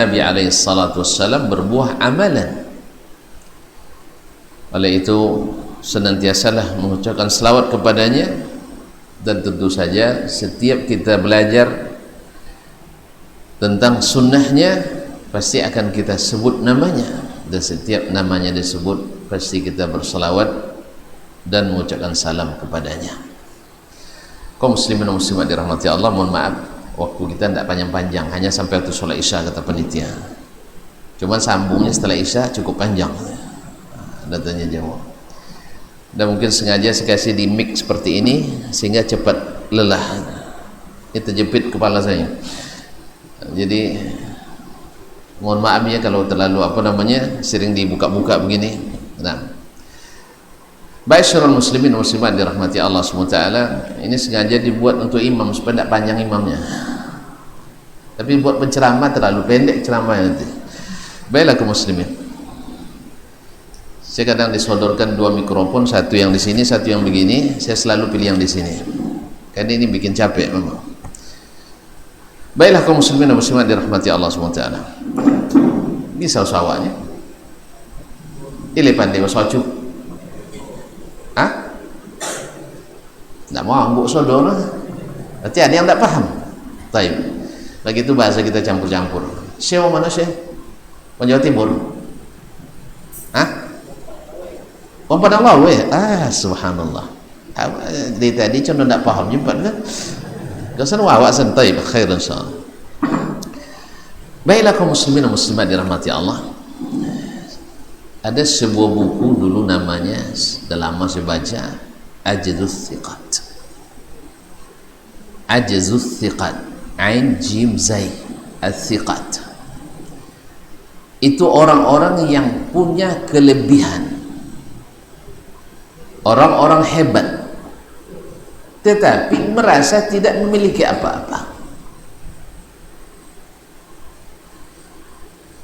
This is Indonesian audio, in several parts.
Nabi alaihi salatu wassalam berbuah amalan. Oleh itu senantiasalah mengucapkan selawat kepadanya, dan tentu saja setiap kita belajar tentang sunnahnya pasti akan kita sebut namanya, dan setiap namanya disebut pasti kita berselawat dan mengucapkan salam kepadanya. Kaum muslimin dan muslimat dirahmati Allah, mohon maaf waktu kita tidak panjang-panjang, hanya sampai waktu sholat isya kata panitia. Cuman sambungnya setelah isya cukup panjang, ada tanya jawab. Dan mungkin sengaja saya kasih di mic seperti ini sehingga cepat lelah. Ini terjepit kepala saya. Jadi mohon maaf ya kalau terlalu sering dibuka-buka begini. Nah, Baiksyarul muslimin dan muslimat dirahmati Allah SWT, ini sengaja dibuat untuk imam supaya tidak panjang imamnya, tapi buat penceramah terlalu pendek ceramahnya nanti. Baiklah kaum muslimin, saya kadang disodorkan dua mikrofon, satu yang di sini, satu yang begini. Saya selalu pilih yang di sini karena ini bikin capek memang. Baiklah kaum muslimin dan muslimat dirahmati Allah SWT, bisa usahawanya ini pandai waswacu. Tidak mau ambuk sodor, berarti ada yang tidak paham. Taib. Begitu bahasa kita campur-campur. Siapa mana sih? Orang Jawa Timur? Orang Padang Lawu ya? Subhanallah. Dari tadi cuma tidak paham jumpa kan? Kesan wawak santai, khair insyaallah. Baiklah kaum muslimin dan muslimat dirahmati Allah. Ada sebuah buku dulu namanya, sudah lama saya baca, Ajzuz Thiqat. Ajzuz Thiqat, Ain Jim Zai Al-Thiqat. Itu orang-orang yang punya kelebihan, orang-orang hebat, tetapi merasa tidak memiliki apa-apa.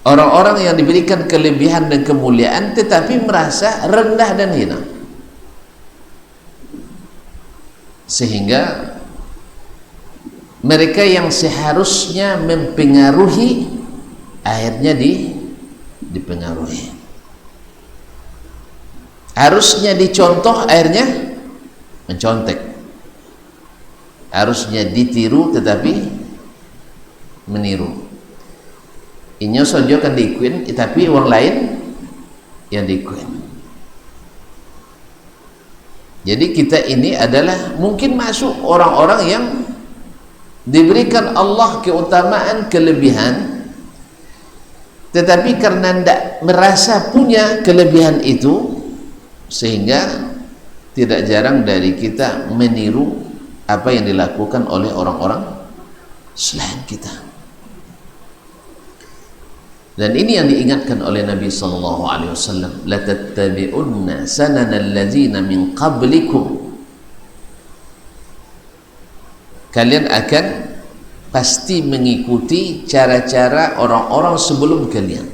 Orang-orang yang diberikan kelebihan dan kemuliaan tetapi merasa rendah dan hina, sehingga mereka yang seharusnya mempengaruhi akhirnya dipengaruhi, harusnya dicontoh akhirnya mencontek, harusnya ditiru tetapi meniru. Inyo saja kan diikuin, tapi orang lain yang diikuin. Jadi kita ini adalah mungkin masuk orang-orang yang diberikan Allah keutamaan, kelebihan, tetapi karena tidak merasa punya kelebihan itu, sehingga tidak jarang dari kita meniru apa yang dilakukan oleh orang-orang selain kita. Dan ini yang diingatkan oleh Nabi SAW, la tattabi'unna sananal ladzina min qablikum, kalian akan pasti mengikuti cara-cara orang-orang sebelum kalian,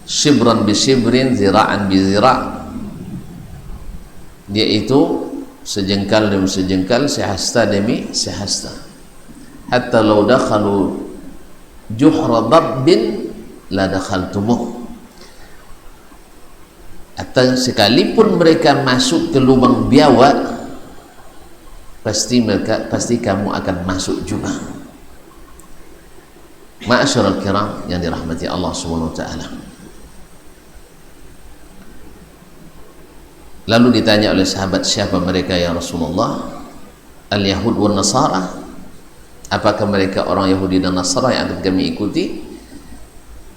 shibran bi shibrin, zira'an bi zira', yaitu sejengkal demi sejengkal, sehasta demi sehasta, hatta law dakhalu juhra dabbin la dakhaltumuh, atau sekalipun mereka masuk ke lubang biawak, pasti kamu akan masuk juga. Ma'asyiral kiram yang dirahmati Allah Subhanahu wa taala. Lalu ditanya oleh sahabat, siapa mereka ya Rasulullah? Al-Yahud wa Nasara. Apakah mereka orang Yahudi dan Nasara yang akan kami ikuti?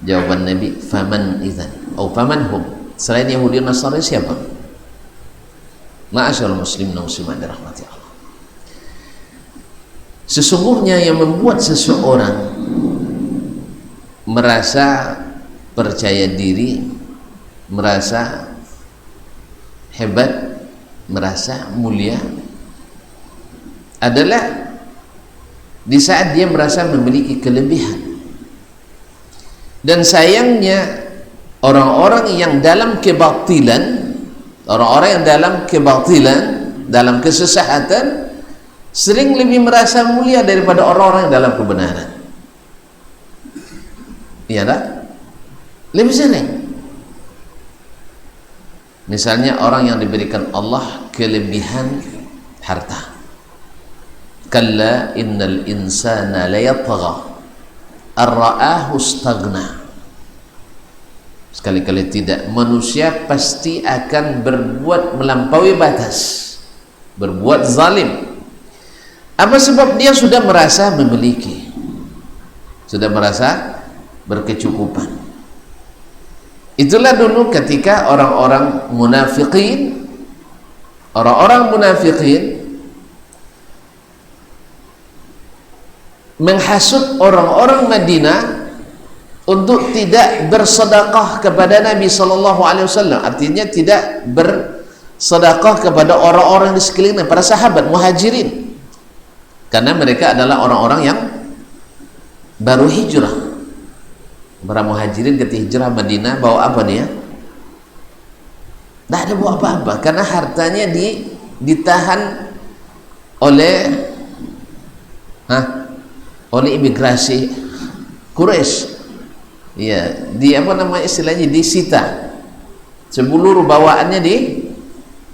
Jawaban Nabi, faman idzan, atau faman hum, selain Yahudi dan Nasara siapa? Ma'asyiral muslimin dan muslimat dirahmati Allah. Sesungguhnya yang membuat seseorang merasa percaya diri, merasa hebat, merasa mulia adalah di saat dia merasa memiliki kelebihan. Dan sayangnya orang-orang yang dalam kebatilan, orang-orang yang dalam kebatilan, dalam kesesatan, sering lebih merasa mulia daripada orang-orang yang dalam kebenaran. Iya tak? Lebih sering. Misalnya orang yang diberikan Allah kelebihan harta. Kalla innal insana layatgha ar-ra'ahu istaghna. Sekali-kali tidak, manusia pasti akan berbuat melampaui batas, berbuat zalim. Apa sebab? Dia sudah merasa memiliki, sudah merasa berkecukupan. Itulah dulu ketika orang-orang munafikin menghasut orang-orang Madinah untuk tidak bersedekah kepada Nabi SAW. Artinya tidak bersedekah kepada orang-orang di sekelilingnya, para sahabat muhajirin, karena mereka adalah orang-orang yang baru hijrah. Para muhajirin ketika hijrah Madinah bawa apa dia? Tidak ada bawa apa-apa, karena hartanya ditahan oleh imigrasi Quraisy. Ya, di apa nama istilahnya, disita. Seluruh bawaannya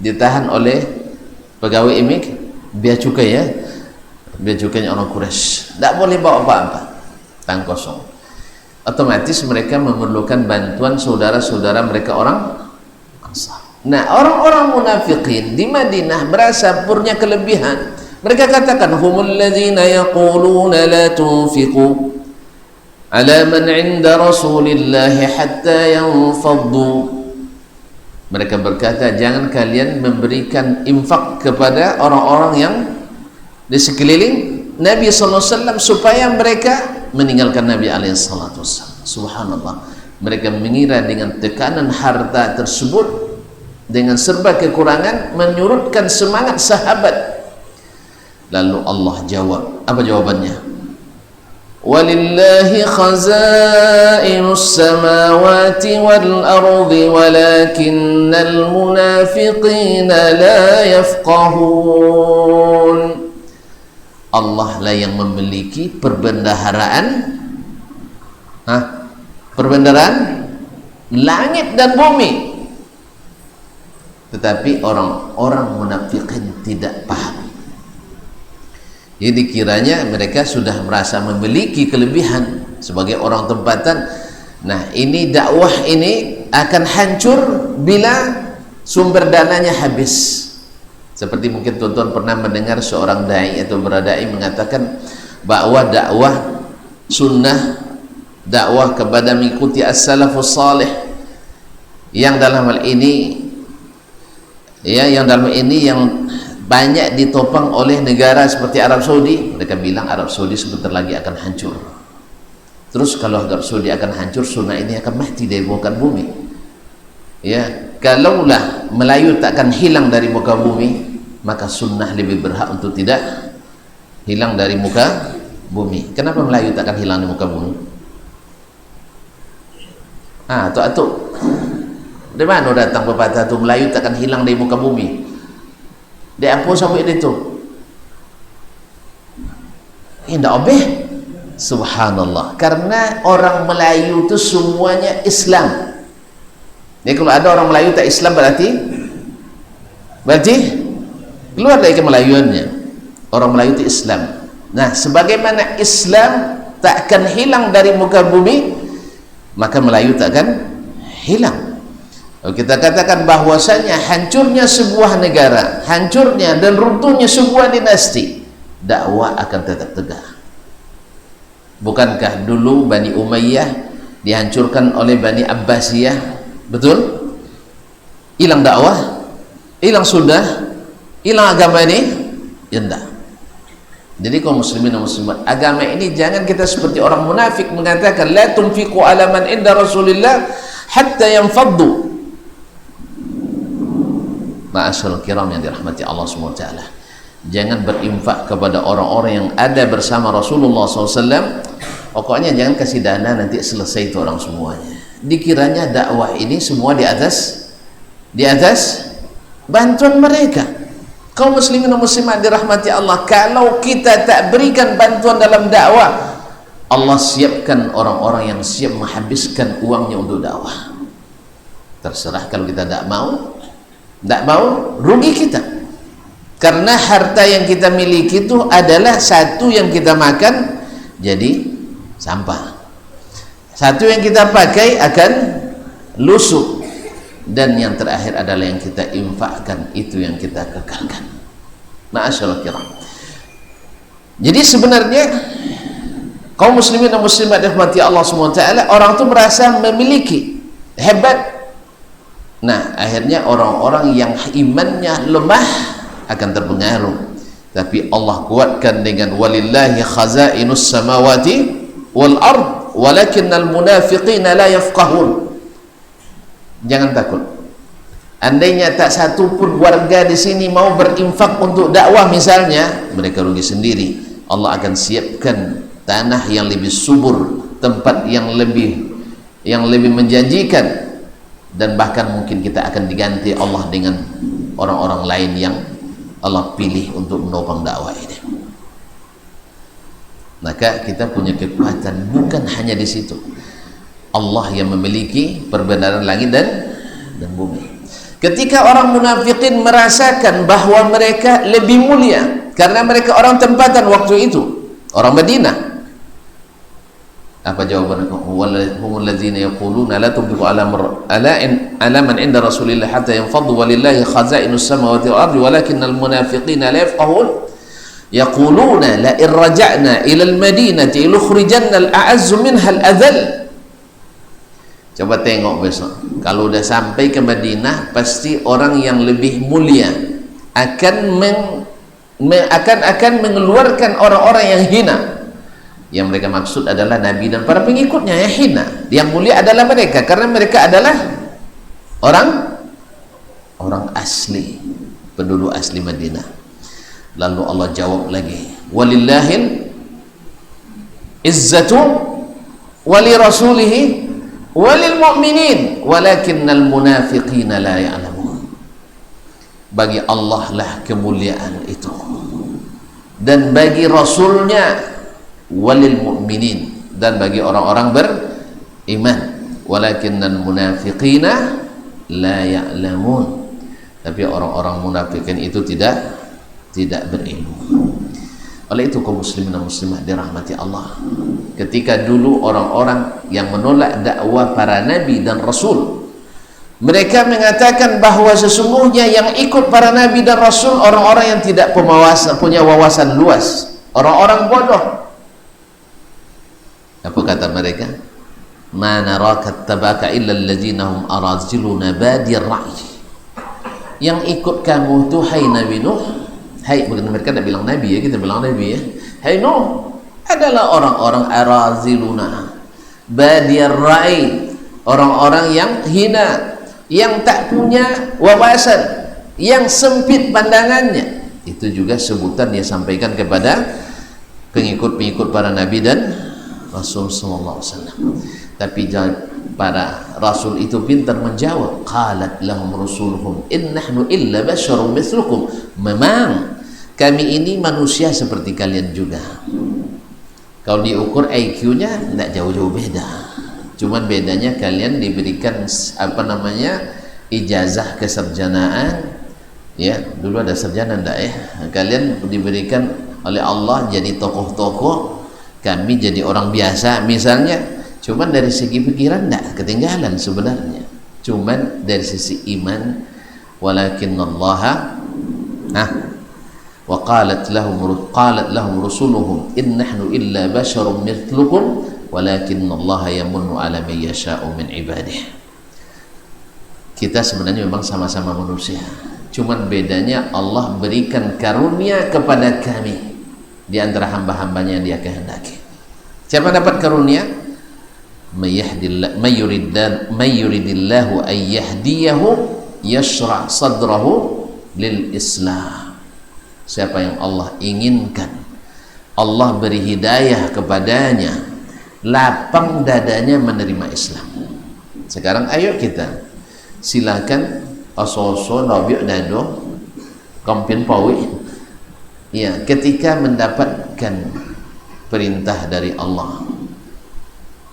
ditahan oleh pegawai bea cukai, ya. Bea cukainya orang Quraisy. Tidak boleh bawa apa-apa, tangan kosong. Otomatis mereka memerlukan bantuan saudara-saudara mereka orang Ansar. Nah, orang-orang munafikin di Madinah merasa punya kelebihan. Mereka katakan, humul ladzina yaquluna la tunfiqu ala man 'inda Rasulillahi hatta yanfaddu. Mereka berkata, jangan kalian memberikan infak kepada orang-orang yang di sekeliling Nabi SAW supaya mereka meninggalkan Nabi SAW. Subhanallah, mereka mengira dengan tekanan harta tersebut, dengan serba kekurangan, menyurutkan semangat sahabat. Lalu Allah jawab, apa jawabannya? Walillahi khazainus samawati wal ardi walakinnal munafiqina la yafqahun. Allah lah yang memiliki perbendaharaan langit dan bumi, tetapi orang-orang munafikin tidak paham. Jadi kiranya mereka sudah merasa memiliki kelebihan sebagai orang tempatan. Nah, ini dakwah ini akan hancur bila sumber dananya habis. Seperti mungkin tuan-tuan pernah mendengar seorang dai atau beradai mengatakan bahwa dakwah sunnah, dakwah kepada mengikuti as-salafus salih, yang dalam hal ini yang banyak ditopang oleh negara seperti Arab Saudi. Mereka bilang Arab Saudi sebentar lagi akan hancur. Terus kalau Arab Saudi akan hancur, sunnah ini akan mati dari muka bumi. Ya, kalaulah Melayu takkan hilang dari muka bumi, maka sunnah lebih berhak untuk tidak hilang dari muka bumi. Kenapa Melayu takkan hilang dari muka bumi? Atuk dari mana datang pepatah tu Melayu takkan hilang dari muka bumi? Dia apa sampai itu? Tidak obeh. Subhanallah, karena orang Melayu itu semuanya Islam. Jadi kalau ada orang Melayu tak Islam berarti keluar dari kemelayuannya. Orang Melayu itu Islam. Nah, sebagaimana Islam takkan hilang dari muka bumi, maka Melayu takkan hilang. Kalau kita katakan bahwasanya hancurnya sebuah negara, hancurnya dan runtuhnya sebuah dinasti, dakwah akan tetap tegak. Bukankah dulu Bani Umayyah dihancurkan oleh Bani Abbasiyah? Betul? Hilang dakwah, hilang sunnah, hilang agama ini? Ya enggak. Jadi kaum muslimin dan muslimat, agama ini jangan kita seperti orang munafik mengatakan la tunfiqu ala man inda Rasulillah hatta yanfaddu. Ma'asyiral kiram yang dirahmati Allah SWT, jangan berinfak kepada orang-orang yang ada bersama Rasulullah SAW. Pokoknya jangan kasih dana nanti selesai itu orang semuanya. Dikiranya dakwah ini semua di atas bantuan mereka. Kaum muslimin dan muslimat dirahmati Allah, kalau kita tak berikan bantuan dalam dakwah, Allah siapkan orang-orang yang siap menghabiskan uangnya untuk dakwah. Terserah kalau kita tidak mau rugi kita, karena harta yang kita miliki itu adalah satu yang kita makan jadi sampah, satu yang kita pakai akan lusuk, dan yang terakhir adalah yang kita infakkan, itu yang kita kekalkan. Ma'asyiral kiram, jadi sebenarnya kaum muslimin dan muslimat dirahmati Allah SWT, orang itu merasa memiliki hebat. Nah, akhirnya orang-orang yang imannya lemah akan terpengaruh. Tapi Allah kuatkan dengan walillahi khazainus samawati wal ard walakinnal munafiqina la yafqahun. Jangan takut. Andainya tak satu pun warga di sini mau berinfak untuk dakwah misalnya, mereka rugi sendiri. Allah akan siapkan tanah yang lebih subur, tempat yang lebih menjanjikan, dan bahkan mungkin kita akan diganti Allah dengan orang-orang lain yang Allah pilih untuk menopang dakwah ini. Maka kita punya kekuatan bukan hanya di situ. Allah yang memiliki perbenaran langit dan bumi. Ketika orang munafikin merasakan bahwa mereka lebih mulia karena mereka orang tempatan waktu itu, orang Madinah, apa jawaban humul ladzina yaquluna la tunfiqu ala man inda rasulillah hatta yanfaddu walillahi khazainus samawati wal ardi walakinnal munafiqina la yafqahun yaquluna la in raja'na ila al madinati lukhrijanna al a'azzu minha al adhall. Coba tengok besok, kalau udah sampai ke Madinah pasti orang yang lebih mulia akan mengeluarkan orang-orang yang hina. Yang mereka maksud adalah Nabi dan para pengikutnya yang hina. Yang mulia adalah mereka, karena mereka adalah orang asli, penduduk asli Madinah. Lalu Allah jawab lagi, walillahil izzatu wali rasulihi walil mu'minin walakinnal munafiqina la ya'lamun. Bagi Allah lah kemuliaan itu, dan bagi Rasulnya, walil mu'minin, dan bagi orang-orang beriman, walakinnal munafiqina la ya'lamun, tapi orang-orang munafikin itu tidak berilmu. Oleh itu kaum muslimin dan muslimat dirahmati Allah, ketika dulu orang-orang yang menolak dakwah para nabi dan rasul, mereka mengatakan bahwa sesungguhnya yang ikut para nabi dan rasul orang-orang yang tidak punya wawasan luas, orang-orang bodoh. Apa kata mereka? Ma naraka tabaka illa alladzina hum araziluna badir ra'i. Yang ikut kamu tuh hai Nabi Nuh, hai, bukan mereka tidak bilang Nabi ya, kita bilang Nabi ya. Hai Nuh adalah orang-orang araziluna badir ra'i, orang-orang yang hina, yang tak punya wawasan, yang sempit pandangannya. Itu juga sebutan dia sampaikan kepada pengikut-pengikut para nabi dan Rasul sallallahu alaihi wasallam. Tapi para rasul itu pintar menjawab, qalat lahum rusuluhum in nahnu illa basharun mithlukum. Memang kami ini manusia seperti kalian juga. Kalau diukur IQ-nya tidak jauh-jauh beda. Cuman bedanya kalian diberikan ijazah kesarjanaan. Ya, dulu ada sarjana enggak ya? Kalian diberikan oleh Allah jadi tokoh-tokoh, kami jadi orang biasa misalnya. Cuman dari segi pikiran tidak ketinggalan sebenarnya, cuman dari sisi iman. Walakinnallaha wa qalat lahum rusuluhum in nahnu illa basharun mithlukum walakinnallaha yamunnu ala man yasha'u min ibadihi. Kita sebenarnya memang sama-sama manusia, cuman bedanya Allah berikan karunia kepada kami di antara hamba-hambanya yang dia kehendaki. Siapa dapat karunia? May yuridillahu an yahdiyahu yashrah sadrahu lil Islam. Siapa yang Allah inginkan, Allah beri hidayah kepadanya, lapang dadanya menerima Islam. Sekarang ayo kita silakan asoso nabiuk dado kampin pawi, ya, ketika mendapatkan perintah dari Allah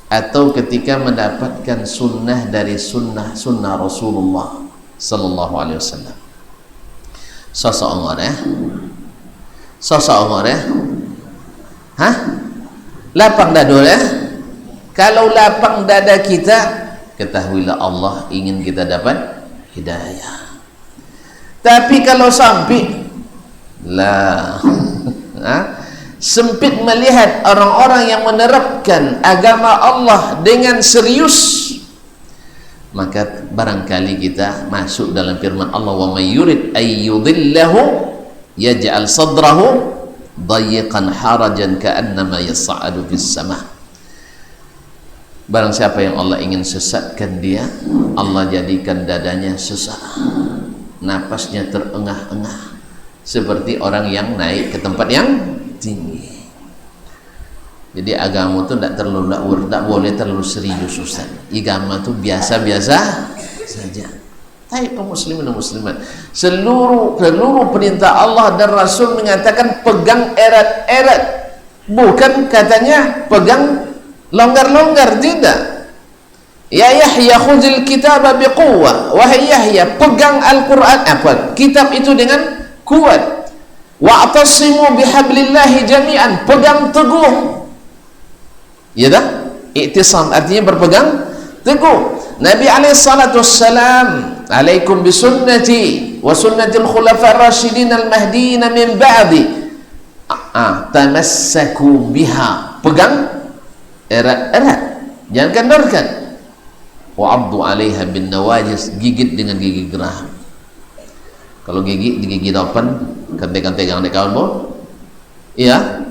atau ketika mendapatkan sunnah dari sunnah Rasulullah sallallahu alaihi wasallam. Sosok ya. Hah? Lapang dada ya. Kalau lapang dada kita, ketahuilah Allah ingin kita dapat hidayah. Tapi kalau sempit lah, sempit melihat orang-orang yang menerapkan agama Allah dengan serius, maka barangkali kita masuk dalam firman Allah, wa may yurid ay yudillahu yaj'al sadrahu dayiqan harajan ka'annama yas'adu fis sama. Barang siapa yang Allah ingin sesatkan dia, Allah jadikan dadanya sesak, napasnya terengah-engah seperti orang yang naik ke tempat yang tinggi. Jadi agama itu tidak boleh terlalu serius, Ustaz. Agama itu biasa-biasa saja. Hai kaum muslimin dan muslimat, seluruh perintah Allah dan Rasul mengatakan pegang erat-erat, bukan katanya pegang longgar-longgar, tidak. Ya Yahya khudhil kitaba biquwwah, wahai Yahya pegang Al-Qur'an, kitab itu dengan kuat. Wa'tasimu bihablillahi jami'an, pegang teguh. Ya dah? I'tisam artinya berpegang teguh. Nabi alaihi salatu wassalam, alaikum bisunnati wa sunnatil khulafa ar-rasyidin al-mahdiyyin min ba'di, tamassaku biha, pegang erat-erat, jangan kendorkan. Wa abdu 'alaiha bin nawajis, gigit dengan gigi geraham. Kalau gigi digigit open, ketegang-tegang di kawan, iya.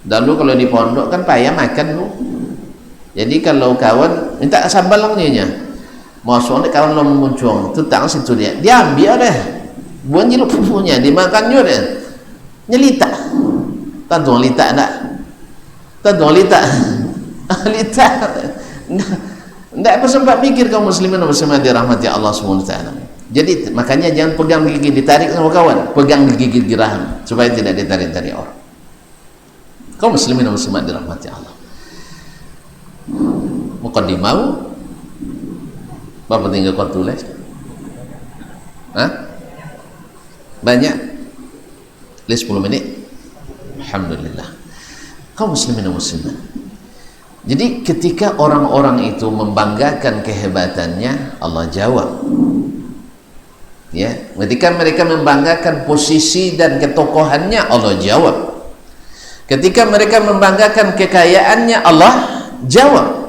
Dulu kalau di pondok kan payah makan lu. Jadi kalau kawan minta sambal nya, masuk nih kawan lo muncung, tutang situ dia ambil deh, buang jeruk pupunya, dimakan juga deh, nyelita, tantung lita enggak, lita, enggak apa sempat pikir kaum muslimin dan muslimat dirahmati Allah Subhanahu wa taala. Jadi makanya jangan pegang gigi ditarik sama kawan, pegang gigi geraham supaya tidak ditarik-tarik orang. Kaum muslimin dan muslimat dirahmati Allah. Muqaddimah Bapak tinggal kau tulis. Banyak. List 10 menit. Alhamdulillah. Kaum muslimin dan muslimat. Jadi ketika orang-orang itu membanggakan kehebatannya, Allah jawab. Ya, ketika mereka membanggakan posisi dan ketokohannya, Allah jawab. Ketika mereka membanggakan kekayaannya, Allah jawab.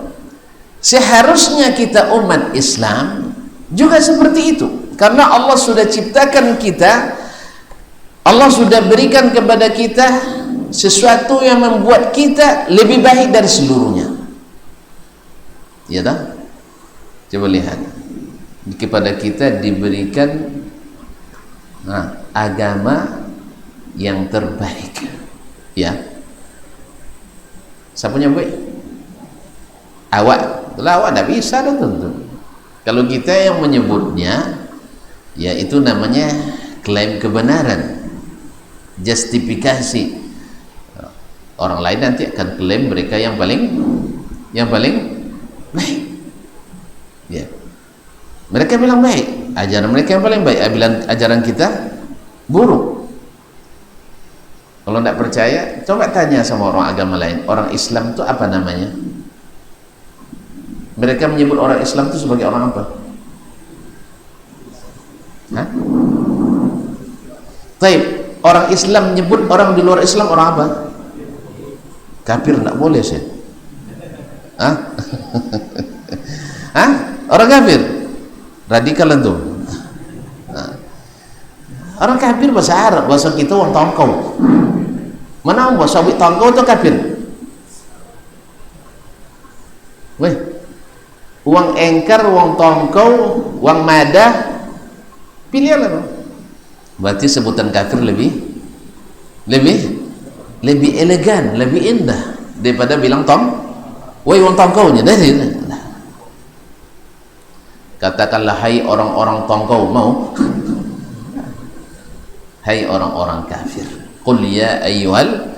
Seharusnya kita umat Islam juga seperti itu, karena Allah sudah ciptakan kita, Allah sudah berikan kepada kita sesuatu yang membuat kita lebih baik dari seluruhnya. Ya dah? Coba lihat, kepada kita diberikan agama yang terbaik. Ya, siapa nyebut? Awak. Awak tidak bisa dah tentu. Kalau kita yang menyebutnya, ya itu namanya klaim kebenaran, justifikasi. Orang lain nanti akan klaim mereka yang paling baik. Ya, mereka bilang baik, ajaran mereka yang paling baik, ajaran kita buruk. Kalau tidak percaya, coba tanya sama orang agama lain, orang Islam itu apa namanya? Mereka menyebut orang Islam itu sebagai orang apa? Taib. Orang Islam menyebut orang di luar Islam orang apa? Kafir, tidak boleh sih. Orang kafir, radikal itu. Orang kafir bahasa Arab, bahasa kita orang tongkau. Mana bahasa tongkau itu kafir? Weh. Uang engkar, uang tongkau, uang madah, pilihlah. Berarti sebutan kafir lebih elegan, lebih indah daripada bilang woi uang tongkaunya. Katakanlah hai orang-orang tongkau, mau? Hai orang-orang kafir. Qul ya ayyuhal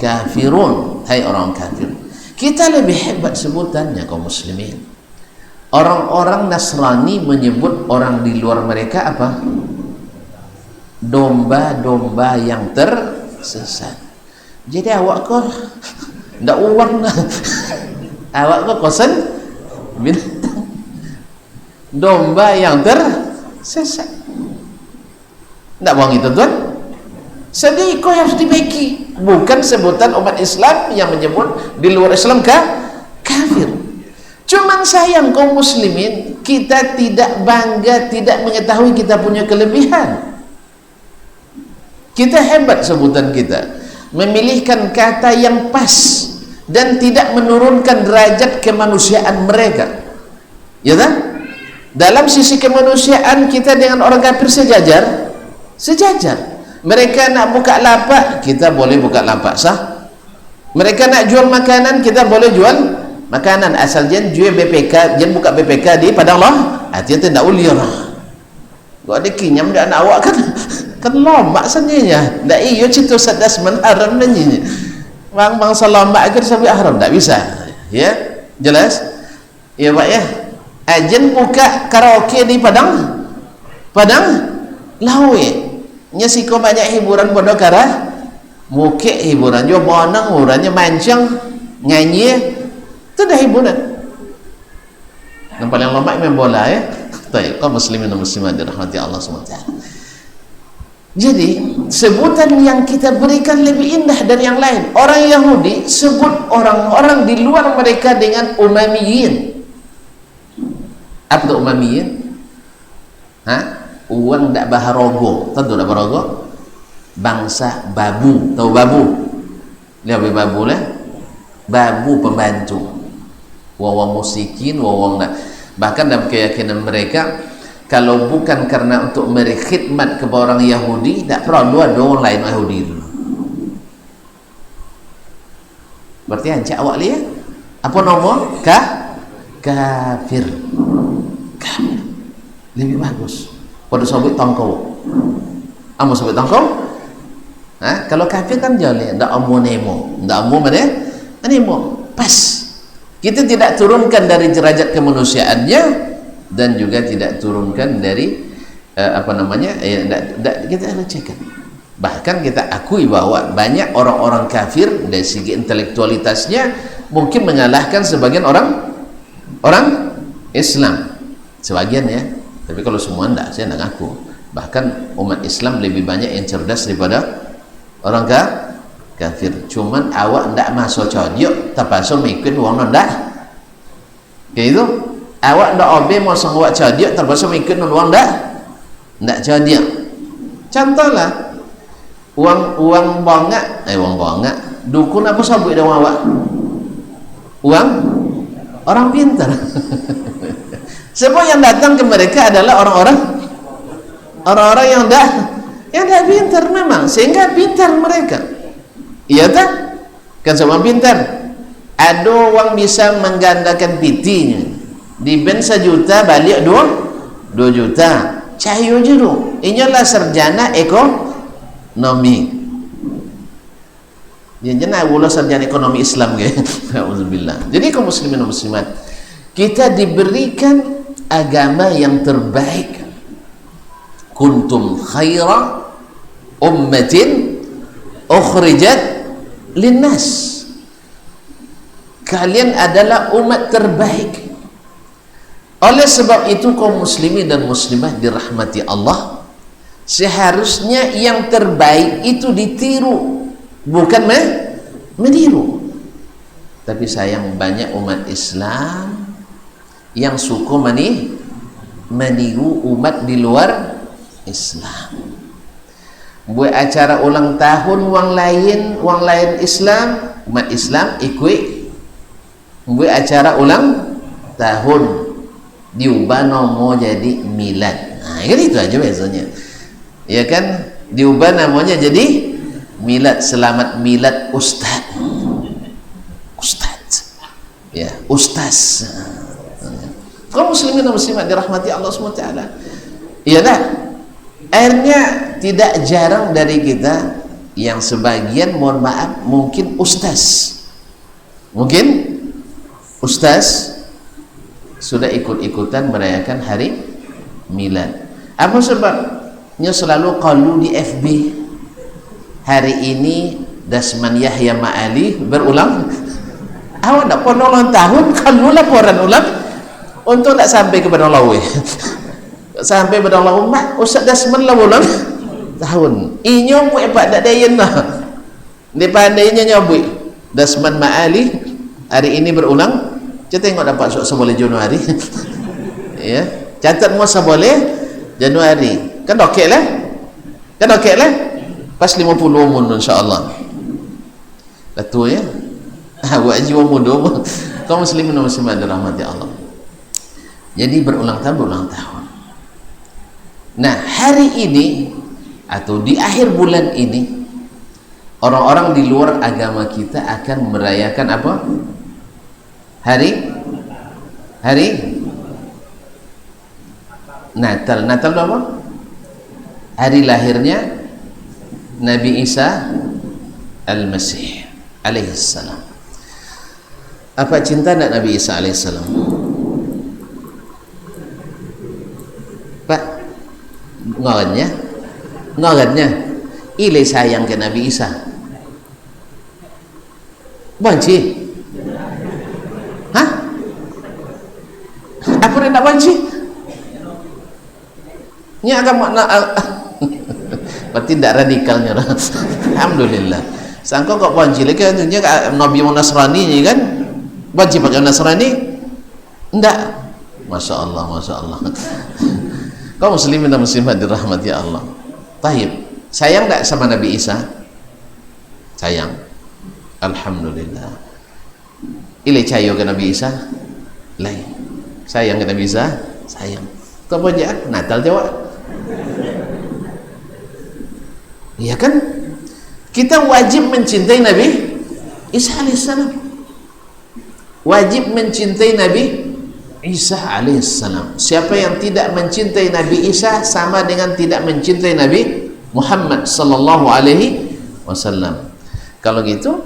kafirun, hai orang kafir. Kita lebih hebat sebutannya kaum muslimin. Orang-orang Nasrani menyebut orang di luar mereka apa? Domba-domba yang tersesat. Jadi awak kok ndak uang lah. Awak kok kosan binatang. Domba yang tersesat. Ndak buang itu tuan. Sedih kau harus dibeki. Bukan sebutan umat Islam yang menyebut di luar Islam kafir. Cuman sayang kaum muslimin, kita tidak bangga, tidak mengetahui kita punya kelebihan. Kita hebat sebutan kita, memilihkan kata yang pas dan tidak menurunkan derajat kemanusiaan mereka. Ya kan? Dalam sisi kemanusiaan kita dengan orang kafir sejajar. Mereka nak buka lapak, kita boleh buka lapak sah. Mereka nak jual makanan, kita boleh jual makanan, asal jangan jual BPK, jangan buka BPK di padang lah. Hati-hati tak uliar. Gua ada kinyam dia anak awak kan lomak senyanya. Tak iyo citu sadas menharam nanya. Bang salamak agar sampai haram tak bisa. Ya, jelas? Ya Pak ya. Ajen buka karaoke di padang lawe. Nya siko banyak hiburan pada karah mukik hiburan jo bonang hiburannya mancang nyanyi itu dah hiburan. Yang paling lama main bola ya. Baik, kaum muslimin dan muslimat dirahmati Allah SWT. Jadi sebutan yang kita berikan lebih indah dari yang lain. Orang Yahudi sebut orang-orang di luar mereka dengan Umamiyin. Apa itu Umamiyin? Uang tak baharogo, tentu tak baharogo. Bangsa babu, tahu babu? Lihat babu lah, babu pembantu. Wawang musikin, wawang nak. Bahkan dalam keyakinan mereka, kalau bukan karena untuk berkhidmat kepada orang Yahudi, tak perlu ada orang lain Yahudi dulu. Berarti ancak awak lihat apa nomor? Kafir. Lebih bagus. Pada sabit tangkau. Amo sabit tangkau? Kalau kafir kan joleh, ndak amo nemo. Ndak amo mana? Nemo. Pas. Kita tidak turunkan dari derajat kemanusiaannya dan juga tidak turunkan dari kita lecehkan. Bahkan kita akui bahwa banyak orang-orang kafir dari segi intelektualitasnya mungkin mengalahkan sebagian orang Islam. Sebagian ya. Tapi kalau semua enggak, saya enggak ngaku. Bahkan umat Islam lebih banyak yang cerdas daripada orang kafir. Cuman awak enggak masuk codiok, terpaksa mengikut uang enggak. Kayak itu. Awak enggak obey mau awak codiok, terpaksa mengikut uang enggak codiok. Contohlah uang bongak, dukun apa sabuk dia awak? Uang orang pintar. Sebab yang datang ke mereka adalah orang-orang yang dah pintar memang, sehingga pintar mereka. Iya tak? Kan semua pintar. Ada orang bisa menggandakan pitinya. Di ben 1 juta balik 2 juta. Cahayu je tu. Inilah sarjana ekonomi. Dia jenah pula sarjana ekonomi Islam ke. Alhamdulillah. Jadi kaum muslimin dan muslimat, kita diberikan agama yang terbaik. Kuntum khaira ummatin ukhrijat linnas. Kalian adalah umat terbaik. Oleh sebab itu kaum muslimin dan muslimah dirahmati Allah, seharusnya yang terbaik itu ditiru, bukan meniru. Tapi sayang banyak umat Islam yang suka meniru umat di luar Islam. Buat acara ulang tahun wang lain Islam, umat Islam ikut. Buat acara ulang tahun diubah nama jadi milad. Kan itu aja biasanya. Ya kan, diubah namanya jadi milad. Selamat milad Ustaz. Ya, Ustaz. Kaum muslimin dan muslimat dirahmati Allah SWT. Iyalah, akhirnya tidak jarang dari kita yang sebagian, mohon maaf, mungkin ustaz. Mungkin ustaz sudah ikut-ikutan merayakan hari milad. Apa sebabnya? Selalu qalu di FB, hari ini Dasman Yahya Ma'ali berulang. Awak tak pernah ulang tahun, kalau laporan ulang untuk tak sampai kepada Allah. Sampai kepada Allah, umat Ustaz Dasman lah ulang tahun. Inyo buat tak dayan lah. Dia pandainya nyabui Dasman Ma'ali hari ini berulang. Kita tengok dapat seboleh Januari. Ya, catat mau seboleh Januari. Kan okey lah. Kan okey lah. Pas 50 umur insya-Allah. Betul ya. Buat jiwa muda. Kaum muslimin dan muslimat dirahmati Allah. Jadi berulang tahun. Nah, hari ini atau di akhir bulan ini orang-orang di luar agama kita akan merayakan apa? Hari Natal. Natal itu apa? Hari lahirnya Nabi Isa Al-Masih alaihissalam. Apa cinta nak Nabi Isa alaihissalam? Pak, ngorannya ile sayang ke Nabi Isa. Banci? Hah? Apa dia nak banci? Ini agak makna berarti tidak radikalnya. Alhamdulillah. Sangka kok banci lagi tentunya Nabi Nasrani ni kan? Banci pakai Nasrani? Enggak. Masya Allah. Kaum muslimin dan muslimat dirahmati Allah. Tahib, sayang tak sama Nabi Isa? Sayang. Alhamdulillah. Ile cayo ke Nabi Isa? Lain. Sayang ke Nabi Isa? Sayang. Kau aja Natal jawab. Iya kan? Kita wajib mencintai Nabi Isa alaihissalam. Wajib mencintai Nabi Isa alaihissalam. Siapa yang tidak mencintai Nabi Isa sama dengan tidak mencintai Nabi Muhammad sallallahu alaihi wasallam. Kalau gitu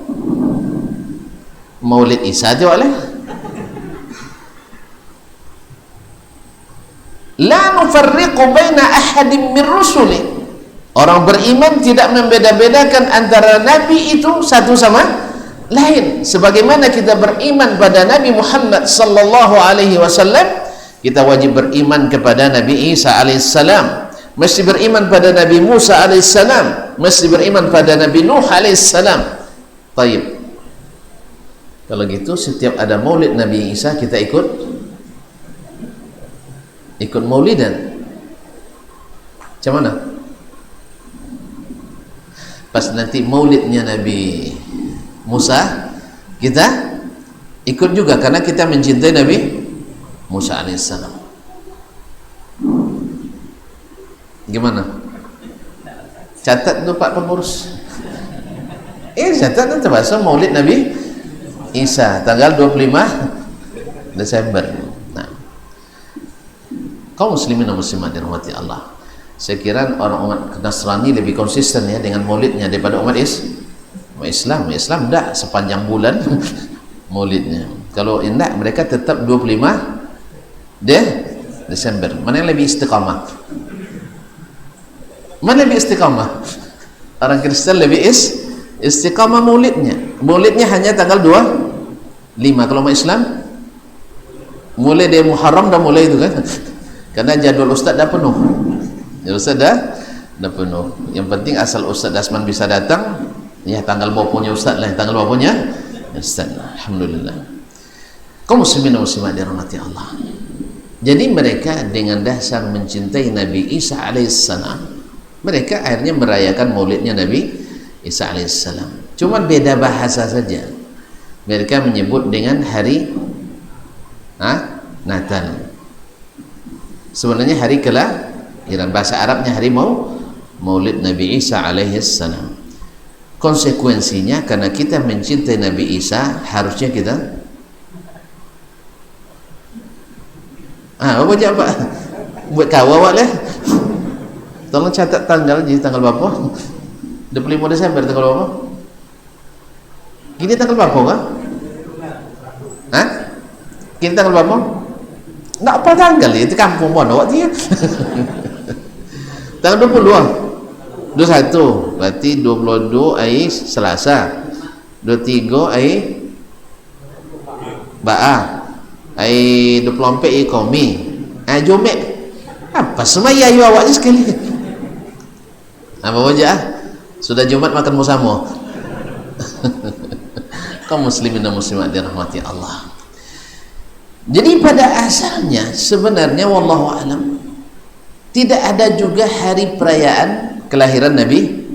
Maulid Isa tu boleh. La nufarriqu baina ahadin min rusuli. Orang beriman tidak membeda-bedakan antara Nabi itu satu sama lain. Sebagaimana kita beriman pada Nabi Muhammad sallallahu alaihi wasallam, kita wajib beriman kepada Nabi Isa alaihissalam, mesti beriman pada Nabi Musa alaihissalam, mesti beriman pada Nabi Nuh alaihissalam. Taib. Kalau gitu setiap ada Maulid Nabi Isa kita ikut maulidan. Macam mana? Pas nanti maulidnya Nabi Musa kita ikut juga karena kita mencintai Nabi Musa alaihissalam. Gimana? Catat tu Pak Pengurus. Catat tu termasuk maulid Nabi Isa tanggal 25 Desember. Nah, kaum muslimin dan muslimat dirahmati Allah. Saya kira orang umat Nasrani lebih konsisten ya dengan maulidnya daripada umat Islam. Islam enggak sepanjang bulan maulidnya. Kalau enggak mereka tetap 25 Desember. Mana yang lebih istiqamah? Mana lebih istiqamah? Orang Kristen lebih istiqamah maulidnya. Maulidnya hanya tanggal 25. Kalau umat Islam mulai dari Muharram dah mulai itu kan. Karena jadwal ustaz dah penuh. Ya Ustaz dah penuh. Yang penting asal Ustaz Dasman bisa datang, ya tanggal berapanya Ustaz lah, tanggal berapanya Ustaz. Alhamdulillah. Kaum muslimin dan muslimat dirahmati Allah. Jadi mereka dengan dasar mencintai Nabi Isa alaihissalam, mereka akhirnya merayakan maulidnya Nabi Isa alaihissalam. Cuma beda bahasa saja. Mereka menyebut dengan hari Natal. Sebenarnya hari kelahiran, bahasa Arabnya hari Maulid Nabi Isa alaihissalam. Konsekuensinya karena kita mencintai Nabi Isa, harusnya kita apa aja Pak? Buat kawal lah. Tolong catat tanggal, jadi tanggal berapa? 25 Desember tanggal berapa? Gini tanggal berapa kan? Kita tanggal berapa? Nggak apa tanggal itu kampung pun awak dia. Tanggal 20 21 berarti 22 hari Selasa, 23 hari Ba'a, hari 24 hari Komi, hari Jumat. Apa semaya ayu awak je sekali. Apa wajah? Sudah Jumat makan musamo. Kaum muslimin dan muslimat dirahmati Allah. Jadi pada asalnya sebenarnya wallahu alam tidak ada juga hari perayaan kelahiran Nabi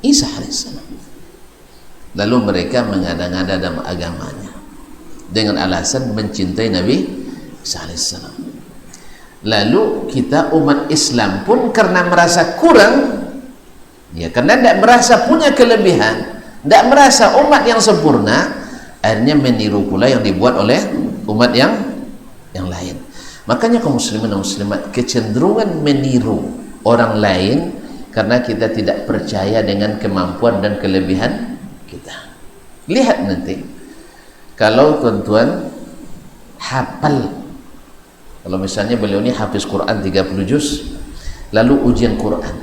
Isa alaihissalam. Lalu mereka mengada-ngada dalam agamanya dengan alasan mencintai Nabi Isa alaihissalam. Lalu kita umat Islam pun karena merasa kurang, ya karena tidak merasa punya kelebihan, tidak merasa umat yang sempurna, akhirnya meniru pula yang dibuat oleh umat yang lain. Makanya kaum muslimin dan muslimat kecenderungan meniru orang lain karena kita tidak percaya dengan kemampuan dan kelebihan kita. Lihat nanti kalau tuan-tuan hafal, kalau misalnya beliau ini hafiz Quran 30 juz, lalu ujian Quran,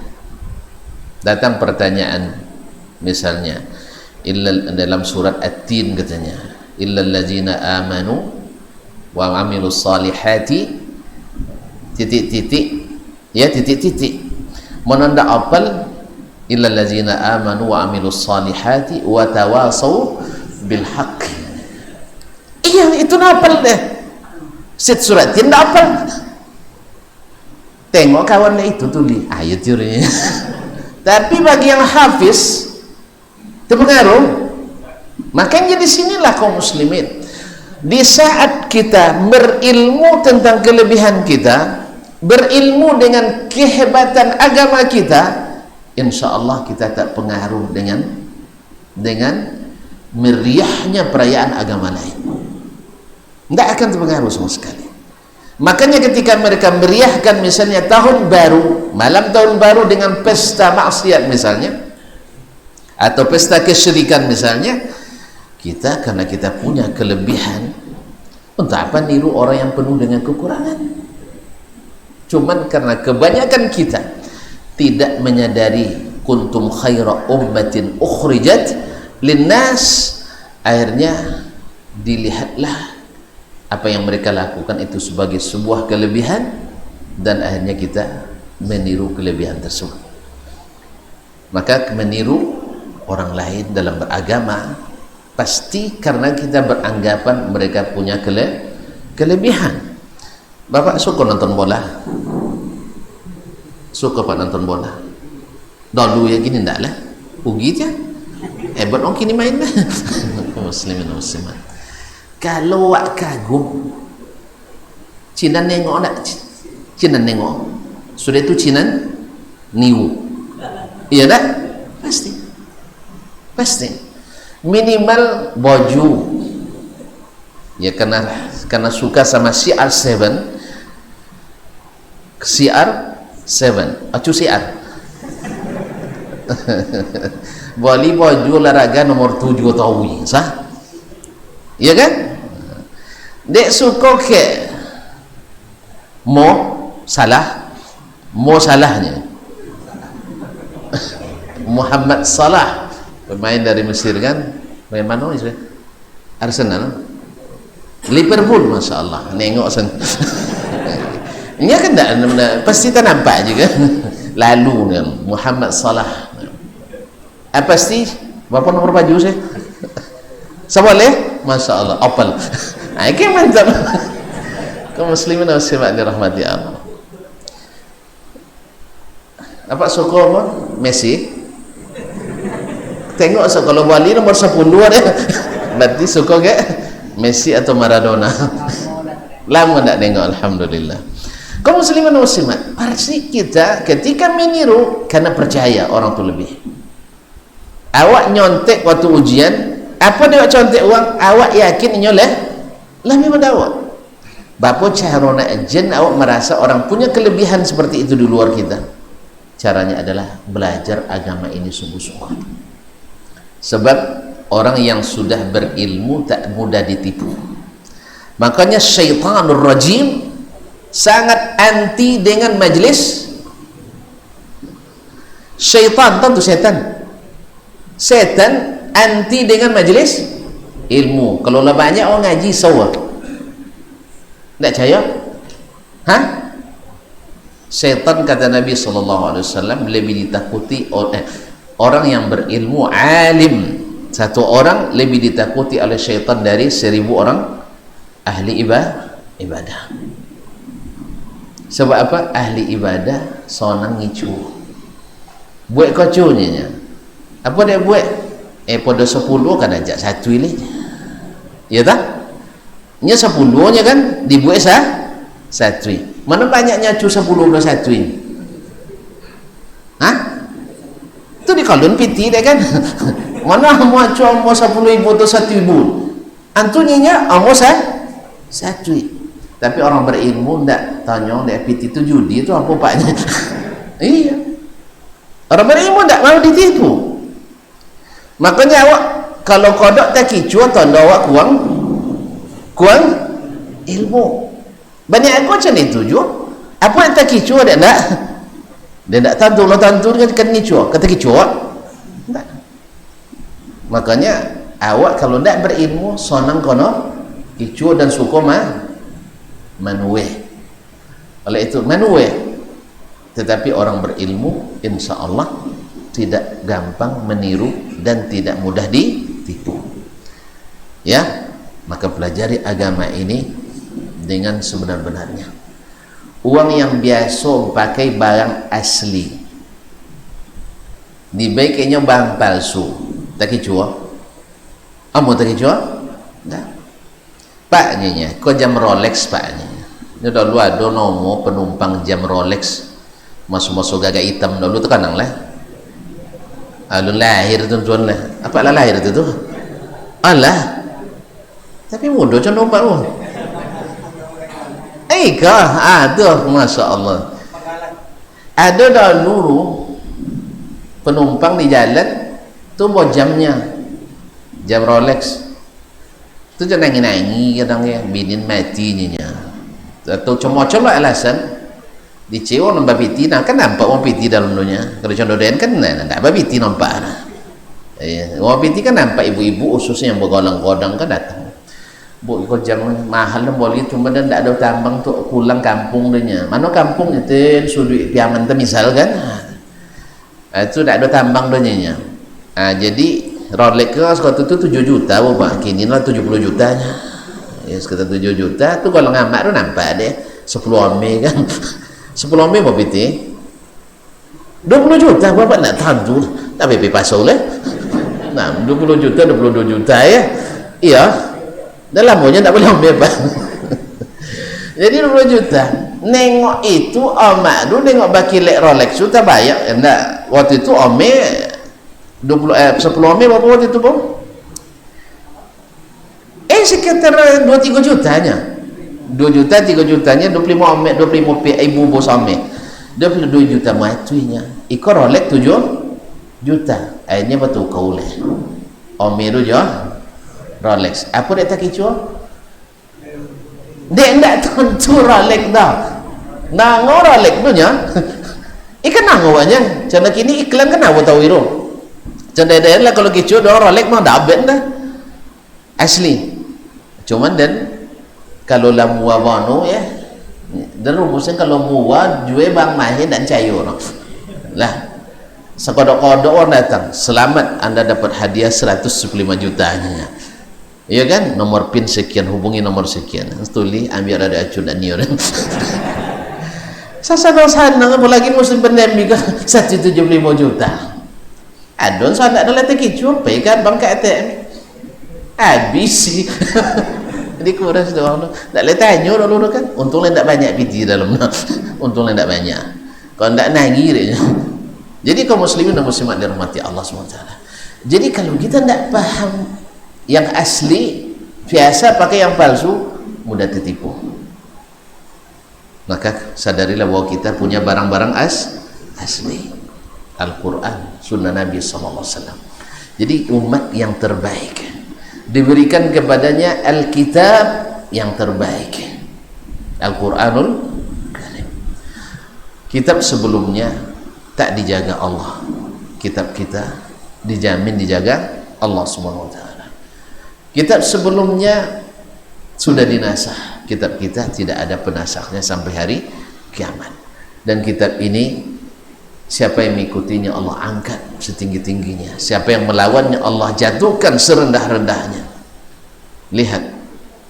datang pertanyaan misalnya dalam surat At-Tin katanya illal ladzina amanu wa amilus salihati titik-titik, ya titik-titik, menanda apal illal ladzina amanu wa amilus salihati wa tawasau bil haqq. Iya itu napal deh set surat Tin napal, tengok kawannya itu tulis ayat teorinya. Tapi bagi yang hafiz terpengaruh. Makanya di sinilah kaum muslimin, di saat kita berilmu tentang kelebihan kita, berilmu dengan kehebatan agama kita, insya Allah kita tak pengaruh dengan meriahnya perayaan agama lain. Tidak akan terpengaruh sama sekali. Makanya ketika mereka meriahkan misalnya tahun baru, malam tahun baru dengan pesta maksiat misalnya, atau pesta kesyirikan misalnya, kita karena kita punya kelebihan, untuk apa niru orang yang penuh dengan kekurangan? Cuman karena kebanyakan kita tidak menyadari kuntum khaira ummatin ukhrijat linnas, akhirnya dilihatlah apa yang mereka lakukan itu sebagai sebuah kelebihan, dan akhirnya kita meniru kelebihan tersebut. Maka meniru orang lain dalam beragama pasti karena kita beranggapan mereka punya kelebihan. Bapak suka nonton bola? Suka Pak nonton bola? Dulu ya gini ndak lah, ugi aja hebat orang kini main lah. Muslimin muslimat, kalau wak kagum Cina nengok nak, Cina nengok sudah itu Cina niu, iya tak? Pasti minimal baju, ya karena suka sama CR7 acu CR beli baju olahraga nomor 7 tahu sah, iya kan? Dek suka ke salahnya Muhammad Salah, pemain dari Mesir kan, pemain mana ini? Arsenal, Liverpool, masya Allah. Nengok sen, ini kan pasti tak nampak juga. Lalu kan Muhammad Salah, pasti berapa nomor baju sih? Seboleh, masya Allah, opal. Ini mantap. Kaum muslimin dan muslimat dirahmati Allah. Apa suka apa? Messi. Tengok kalau Bali nomor 10 ada, berarti suka ke Messi atau Maradona. Lama tak tengok, alhamdulillah. Kaum muslimin dan muslimat, pasti kita ketika meniru karena percaya orang tu lebih. Awak nyontek waktu ujian, apa dia contek uang? Awak yakin nyoleh lebih pada awak. Bapa cara nak jen awak merasa orang punya kelebihan seperti itu di luar kita. Caranya adalah belajar agama ini sungguh-sungguh. Sebab orang yang sudah berilmu tak mudah ditipu. Makanya syaitanur rajim sangat anti dengan majlis syaitan. Tentu setan anti dengan majlis ilmu. Kalau lah banyak orang ngaji sawa, tak percaya? Syaitan, kata Nabi SAW, lebih ditakuti orang yang berilmu, alim. Satu orang lebih ditakuti oleh syaitan dari 1000 orang ahli ibadah. Sebab apa? Ahli ibadah sonang ngicu, buat koconya. Apa dia buat? Pada 10 kan ajak satu ini, ya tak? Nya 10-nya kan dibuat satu. Mana banyaknya cu 10 ke satu ini? Itu di kalun piti deh kan? Mana mau cu mau 10.000 atau 1.000? Antunya amo satu. Tapi orang berilmu ndak tanya ndak piti itu judi itu apa paknya? Iya. Orang berilmu ndak mau ditipu. Makanya awak kalau kodok tak kicu tanda awak kuang ilmu. Banyak aku macam itu juga. Apa yang tak kicu ada ndak? Dia ndak tantu kan kicu. Kata kicu ndak. Makanya awak kalau ndak berilmu sonang kono kicu dan suku manuwe. Oleh itu manuwe. Tetapi orang berilmu insya Allah tidak gampang meniru dan tidak mudah ditipu. Ya, maka pelajari agama ini dengan sebenar-benarnya. Uang yang biasa pakai barang asli, dibaiknya barang palsu, tak kicuah? Kamu tak kicuah? Tak. Paknya, kau jam Rolex paknya. Ini dulu ada nomor penumpang jam Rolex, masuk-masuk gagak hitam dulu tu kanang lah. Alun lahir tuan-tuan lah. Apa lah lahir itu tu? Alah. Tapi mudah macam nampak pun. Tuh, Masya Allah. Ada dulu penumpang di jalan tu bawa jamnya, jam Rolex. Tu jangan nangis-nangis kadang-kadang binin matinya. Atau macam-macam lah alasan. Dicewa nampak piti, kan nampak orang piti dalam dunia. Kalau contoh dia kan tak apa piti nampak. Orang piti kan nampak ibu-ibu khususnya yang bergodang-godang kan datang. Bu, ikut jangan mahal dan boleh, cuma dan tak ada tambang tu pulang kampung dia. Mana kampung itu sudut piaman tu misal kan. Itu tak ada tambang dia. Jadi Rolex ke sekatu tu 7 juta bapak. Kini lah 70 jutanya. Ya sekitar 7 juta tu kalau ngamak tu nampak dia 10 ame kan. 10 ame apa piti? 20 juta bapak nak tahan tu. Tak PP pasal lah. Nah, 20 juta, 22 juta ya. Iya. Dalam punya tak boleh ambil apa. Jadi 20 juta. Nengok itu omak tu nengok baki lek Rolex tu tak bayar. Enggak. Waktu itu ome 10 ome berapa waktu itu bang? Sekitar 2-3 jutanya. 2 juta 3 jutanya 25 ome 25 ibu bos ome 22 juta matunya iko Rolex 7 juta akhirnya betul kau leh ome tu je Rolex apa dia tak kicu dia tak tentu Rolex dah nango Rolex tu nya ikan nango banyak macam kini iklan kan apa tahu itu macam dia lah kalau kicu dia Rolex mah dabet dah asli cuman dan kalau lah mua wano ya dan rumusnya kalau mua jual bang mahir dan cayo no. Lah sekodok-kodok orang datang selamat anda dapat hadiah 115 jutanya iya kan nomor pin sekian hubungi nomor sekian tuli ambil ada acuan dan nior sana apalagi muslim pandemi kan 175 juta adon sana ada letak kicu pegang bank ATM habis sih dikuras doang tak boleh tanya dulu kan untungnya tak banyak piti dalam untungnya tak banyak kalau tak nagih dia. Jadi kaum muslimin dan muslimat dirahmati Allah SWT, jadi kalau kita tak paham yang asli biasa pakai yang palsu mudah tertipu. Maka sadarilah bahwa kita punya barang-barang asli Al-Quran, Sunnah Nabi SAW. Jadi umat yang terbaik diberikan kepadanya Alkitab yang terbaik, Al-Quranul Karim. Kitab sebelumnya tak dijaga Allah, kitab kita dijamin dijaga Allah Subhanahu wa taala. Kitab sebelumnya sudah dinasah, kitab kita tidak ada penasahnya sampai hari kiamat. Dan kitab ini siapa yang mengikutinya Allah angkat setinggi-tingginya, siapa yang melawannya Allah jatuhkan serendah-rendahnya. Lihat,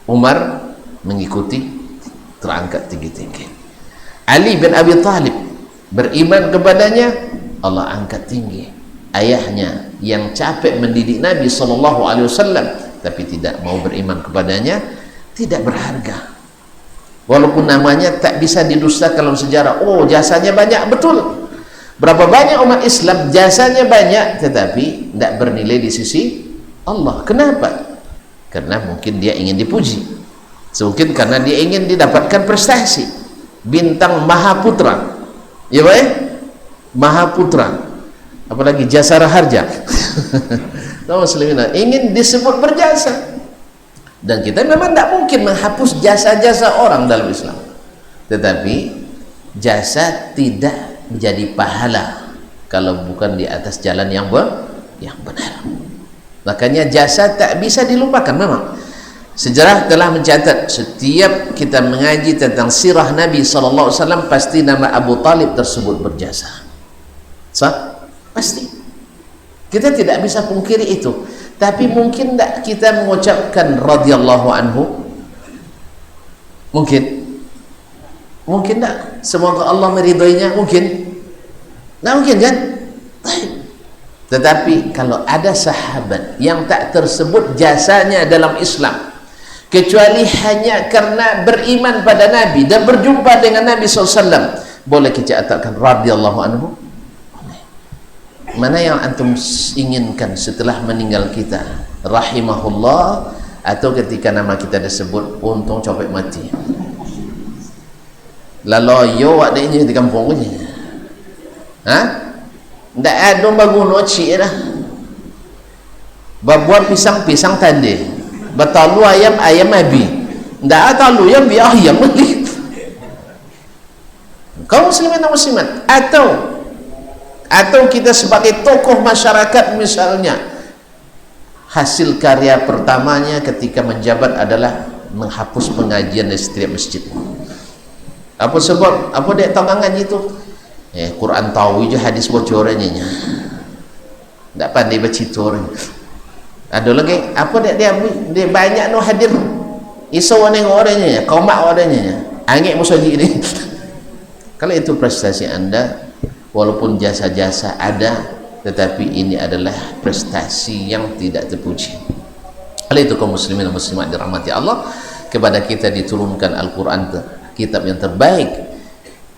Umar mengikuti, terangkat tinggi-tinggi. Ali bin Abi Thalib beriman kepadanya, Allah angkat tinggi. Ayahnya yang capek mendidik Nabi SAW tapi tidak mau beriman kepadanya, tidak berharga. Walaupun namanya tak bisa didustakan dalam sejarah. Oh, jasanya banyak, betul. Berapa banyak umat Islam jasanya banyak tetapi tidak bernilai di sisi Allah. Kenapa? Karena mungkin dia ingin dipuji, mungkin karena dia ingin didapatkan prestasi, bintang Mahaputra, ya baik, Mahaputra, apalagi Jasara Harja. Kaum muslimin ingin disebut berjasa, dan kita memang tidak mungkin menghapus jasa-jasa orang dalam Islam, tetapi jasa tidak menjadi pahala kalau bukan di atas jalan yang benar. Makanya jasa tak bisa dilupakan. Memang sejarah telah mencatat, setiap kita mengaji tentang sirah Nabi SAW pasti nama Abu Talib tersebut berjasa. Pasti. Kita tidak bisa pungkiri itu. Tapi mungkin tak kita mengucapkan radhiyallahu anhu? Mungkin tak? Semoga Allah meridhoinya? Mungkin? Nah, mungkin kan? Tetapi kalau ada sahabat yang tak tersebut jasanya dalam Islam kecuali hanya karena beriman pada Nabi dan berjumpa dengan Nabi SAW, boleh kita katakan radhiyallahu anhu? Mana yang antum inginkan setelah meninggal kita? Rahimahullah, atau ketika nama kita disebut untung copet mati? Laloyo adanya di kampungnya. Hah? Ndak ada baguno cik dah. Babuan pisang tadi. Batalu ayam abi. Ndak talu yang bi ayam beli. Kaum muslimin dan muslimat, atau kita sebagai tokoh masyarakat misalnya, hasil karya pertamanya ketika menjabat adalah menghapus pengajian di setiap masjid. Apa sebab? Apa dia tahu ngaji itu? Quran tahu je, hadis bocorannya tak pandai bercitur. Ada lagi apa dia banyak no hadir iso neng orangnya, kaumak orangnya angin musoji ini. Kalau itu prestasi Anda, walaupun jasa-jasa ada, tetapi ini adalah prestasi yang tidak terpuji. Oleh itu kaum muslimin dan muslimat dirahmati Allah, kepada kita diturunkan Al-Quran, kitab yang terbaik,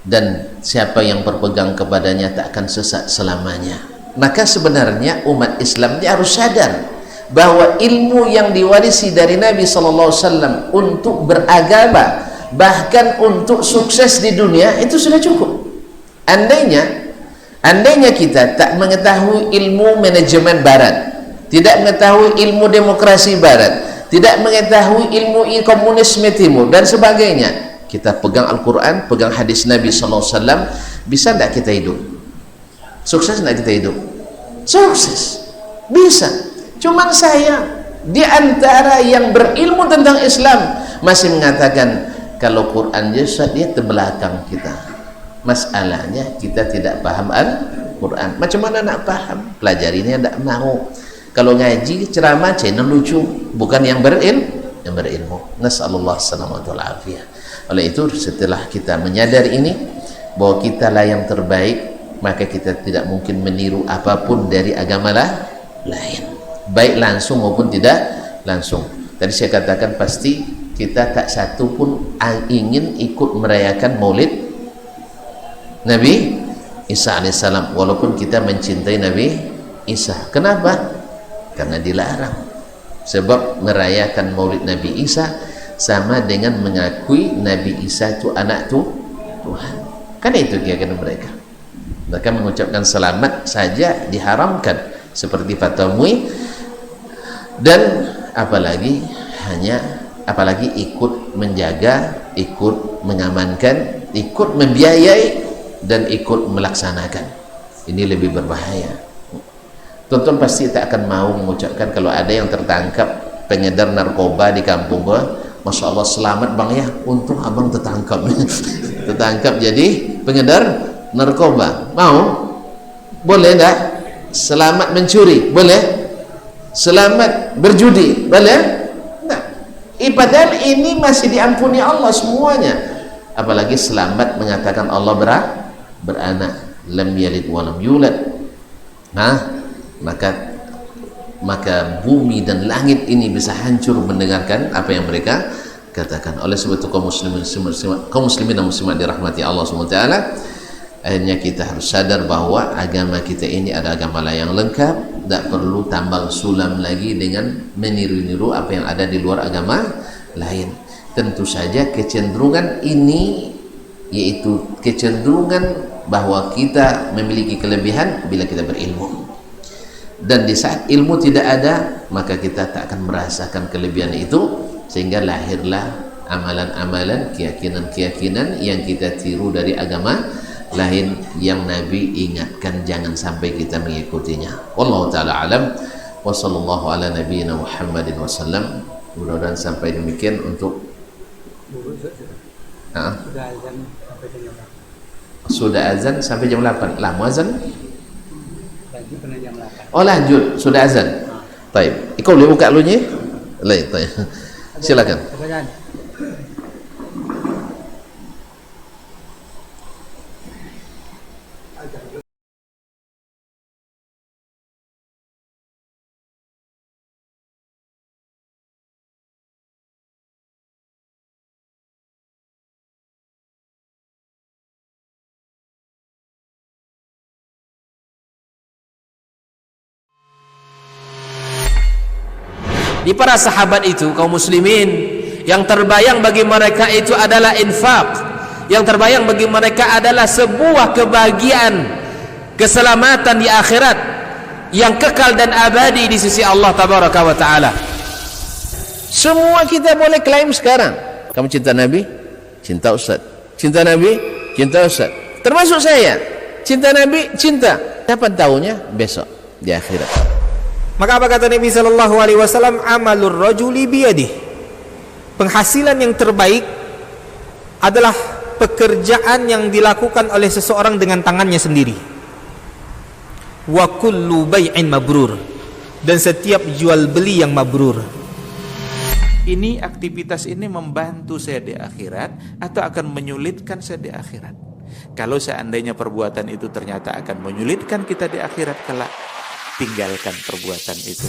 dan siapa yang berpegang kepadanya tak akan sesat selamanya. Maka sebenarnya umat Islam ini harus sadar bahwa ilmu yang diwarisi dari Nabi SAW untuk beragama, bahkan untuk sukses di dunia, itu sudah cukup. Andainya kita tak mengetahui ilmu manajemen barat, tidak mengetahui ilmu demokrasi barat, tidak mengetahui ilmu komunisme timur dan sebagainya, kita pegang Al-Quran, pegang hadis Nabi SAW, bisa tidak kita hidup? Sukses tidak kita hidup? Sukses, bisa. Cuman saya di antara yang berilmu tentang Islam masih mengatakan kalau Quran dia terbelakang kita. Masalahnya kita tidak paham Al-Quran. Macam mana nak paham? Pelajarinya tidak mau. Kalau ngaji ceramah channel lucu, bukan yang berilmu. Nasallallahu alaihi wasallam. Oleh itu setelah kita menyadari ini bahwa kita lah yang terbaik, maka kita tidak mungkin meniru apapun dari agama lain, baik langsung maupun tidak langsung. Tadi saya katakan pasti kita tak satu pun ingin ikut merayakan maulid Nabi Isa alaihissalam, walaupun kita mencintai Nabi Isa. Kenapa? Karena dilarang. Sebab merayakan maulid Nabi Isa sama dengan mengakui Nabi Isa itu anak Tuhan. Kan itu keyakinan mereka. Mereka mengucapkan selamat saja diharamkan, seperti fatwa MUI, dan apalagi hanya apalagi ikut menjaga, ikut mengamankan, ikut membiayai, dan ikut melaksanakan. Ini lebih berbahaya. Tuan-tuan pasti tak akan mau mengucapkan kalau ada yang tertangkap pengedar narkoba di kampung gua, Masya Allah selamat bang ya, untung abang tertangkap. Tertangkap jadi pengedar narkoba. Mau? Boleh tak? Selamat mencuri? Boleh? Selamat berjudi? Boleh? Nah, padahal ini masih diampuni Allah semuanya. Apalagi selamat mengatakan Allah beranak, lam yalid walam yulad. Nah, maka bumi dan langit ini bisa hancur mendengarkan apa yang mereka katakan. Oleh sebab itu kaum muslimin dan muslimat dirahmati Allah SWT, akhirnya kita harus sadar bahwa agama kita ini ada agama yang lengkap, tak perlu tambal sulam lagi dengan meniru-niru apa yang ada di luar agama lain. Tentu saja kecenderungan ini yaitu kecenderungan bahwa kita memiliki kelebihan bila kita berilmu, dan di saat ilmu tidak ada maka kita tak akan merasakan kelebihan itu, sehingga lahirlah amalan-amalan, keyakinan-keyakinan yang kita tiru dari agama lain yang Nabi ingatkan jangan sampai kita mengikutinya. Wallahu taala alam wa sallallahu ala nabiyyina Muhammadin wasallam. Mudah-mudahan sampai demikian untuk sudah azan sampai jam 8. Lama azan? Oh lanjut, sudah azan. Baik, kau boleh buka dulunya? Baik, silakan. Di para sahabat itu, kaum muslimin, yang terbayang bagi mereka itu adalah infak, yang terbayang bagi mereka adalah sebuah kebahagiaan, keselamatan di akhirat yang kekal dan abadi di sisi Allah tabaraka wa taala. Semua kita boleh klaim sekarang. Kamu cinta Nabi? Cinta Ustaz. Cinta Nabi? Cinta Ustaz. Termasuk saya. Cinta Nabi? Cinta. Kapan tahunya? Besok di akhirat. Maka apa kata Nabi sallallahu alaihi wasallam? Amalur rajuli biyadih. Penghasilan yang terbaik adalah pekerjaan yang dilakukan oleh seseorang dengan tangannya sendiri. Wa kullu bai'in mabrur. Dan setiap jual beli yang mabrur. Ini aktivitas ini membantu saya di akhirat atau akan menyulitkan saya di akhirat? Kalau seandainya perbuatan itu ternyata akan menyulitkan kita di akhirat kelak, tinggalkan perbuatan itu.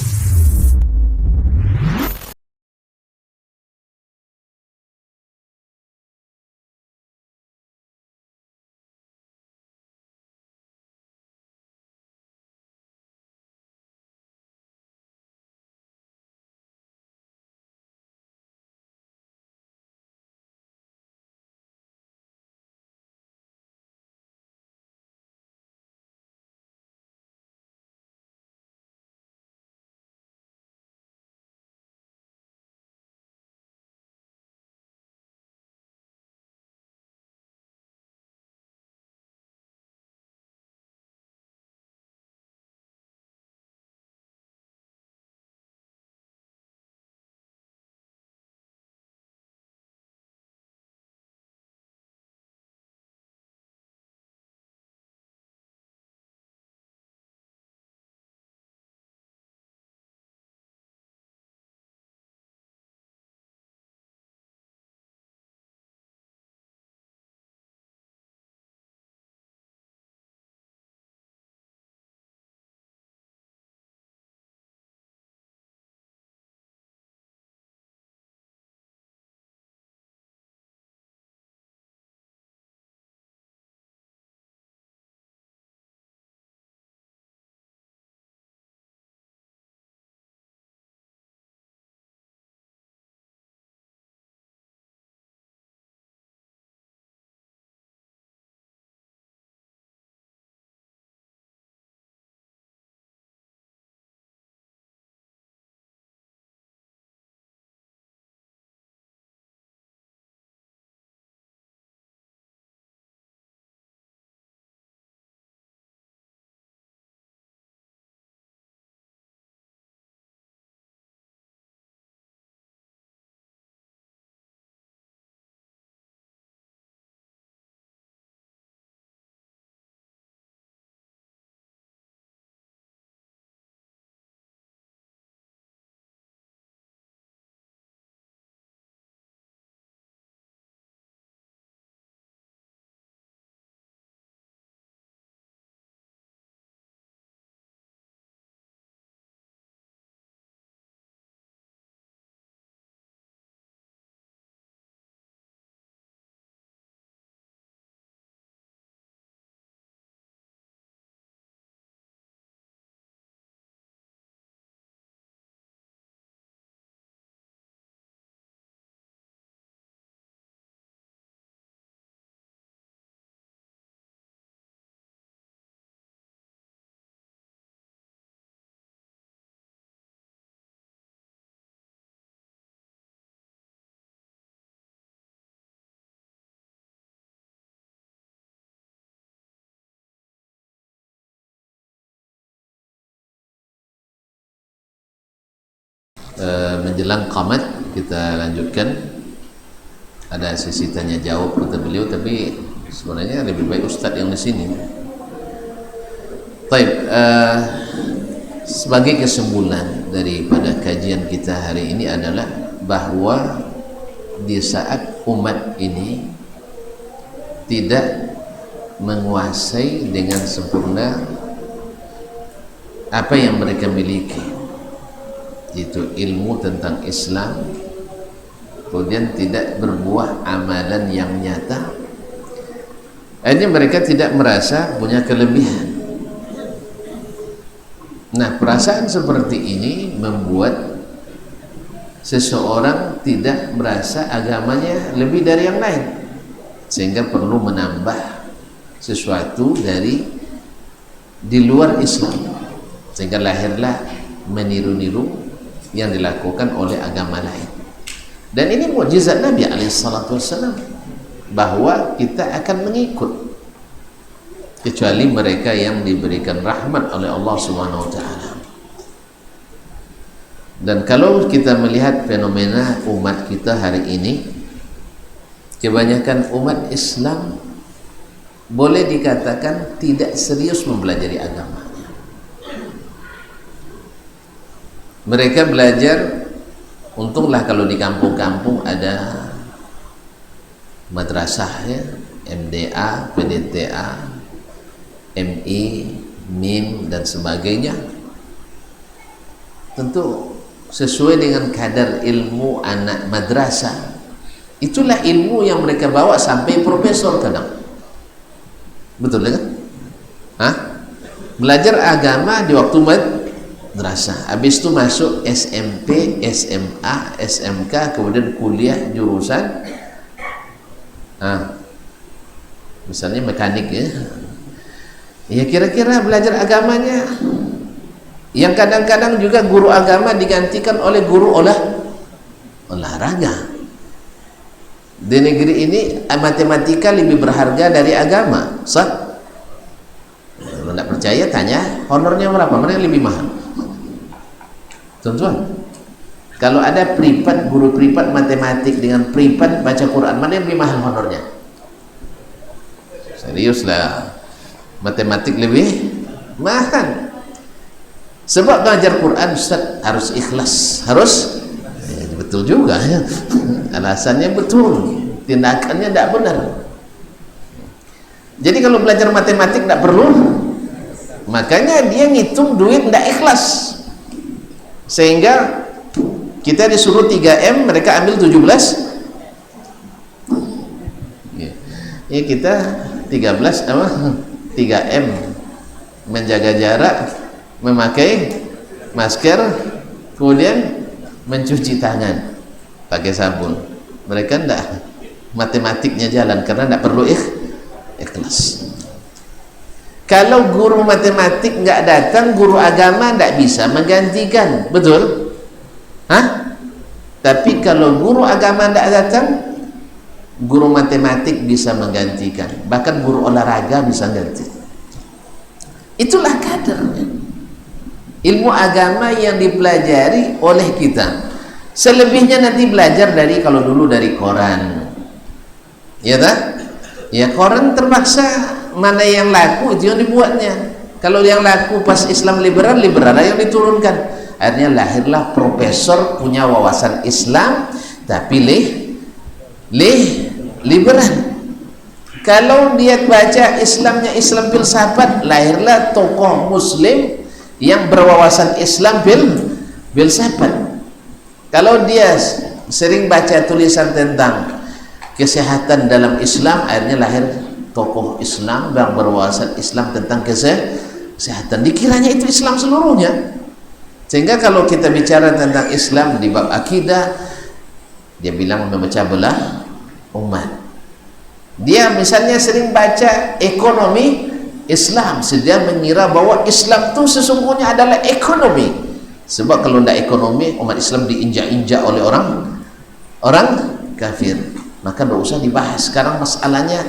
menjelang qamat kita lanjutkan. Ada sesi tanya jawab kata beliau, tapi sebenarnya lebih baik Ustadz yang di sini. Baik, sebagai kesimpulan daripada kajian kita hari ini adalah bahwa di saat umat ini tidak menguasai dengan sempurna apa yang mereka miliki, yaitu ilmu tentang Islam, kemudian tidak berbuah amalan yang nyata, akhirnya mereka tidak merasa punya kelebihan. Nah, perasaan seperti ini membuat seseorang tidak merasa agamanya lebih dari yang lain, sehingga perlu menambah sesuatu dari di luar Islam, sehingga lahirlah meniru-niru yang dilakukan oleh agama lain. Dan ini mukjizat Nabi SAW, bahwa kita akan mengikut, kecuali mereka yang diberikan rahmat oleh Allah Subhanahu wa taala. Dan kalau kita melihat fenomena umat kita hari ini, kebanyakan umat Islam boleh dikatakan tidak serius mempelajari agama. Mereka belajar, untunglah kalau di kampung-kampung ada madrasah ya, MDA, PDTA, MI, MIN dan sebagainya. Tentu sesuai dengan kadar ilmu anak madrasah. Itulah ilmu yang mereka bawa sampai profesor kadang. Betul kan? Hah? Belajar agama di waktu madrasah, habis itu masuk SMP, SMA, SMK, kemudian kuliah jurusan misalnya mekanik ya. Ya kira-kira belajar agamanya, yang kadang-kadang juga guru agama digantikan oleh guru olahraga. Di negeri ini matematika lebih berharga dari agama. Sah? Kalau tidak percaya tanya honornya berapa, mana yang lebih mahal? Tuan-tuan, kalau ada privat, guru privat matematik dengan privat baca Quran, mana yang lebih mahal honornya? Seriuslah, matematik lebih mahal. Sebab belajar Quran Ustaz harus ikhlas, harus betul juga ya. Alasannya betul, tindakannya tidak benar. Jadi kalau belajar matematik tidak perlu, makanya dia ngitung duit tidak ikhlas, sehingga kita disuruh 3M, mereka ambil 17 ya, kita 13 apa 3M, menjaga jarak, memakai masker, kemudian mencuci tangan pakai sabun. Mereka enggak, matematiknya jalan karena enggak perlu ikhlas. Kalau guru matematik enggak datang, guru agama enggak bisa menggantikan, betul? Hah? Tapi kalau guru agama enggak datang, guru matematik bisa menggantikan, bahkan guru olahraga bisa ganti. Itulah kadernya ilmu agama yang dipelajari oleh kita. Selebihnya nanti belajar dari, kalau dulu dari koran ya tak? Ya koran terpaksa mana yang laku itu yang dibuatnya. Kalau yang laku pas Islam liberal yang diturunkan. Akhirnya lahirlah profesor punya wawasan Islam tapi liberal. Kalau dia baca Islamnya Islam filsafat, lahirlah tokoh muslim yang berwawasan Islam filsafat. Kalau dia sering baca tulisan tentang kesehatan dalam Islam, akhirnya lahir tokoh Islam yang berwawasan Islam tentang kesehatan. Dikiranya itu Islam seluruhnya. Sehingga kalau kita bicara tentang Islam di bab akidah, dia bilang memecah belah umat. Dia misalnya sering baca ekonomi Islam, dia mengira bahwa Islam itu sesungguhnya adalah ekonomi. Sebab kalau tidak ekonomi, umat Islam diinjak-injak oleh orang kafir. Maka tidak usah dibahas. Sekarang masalahnya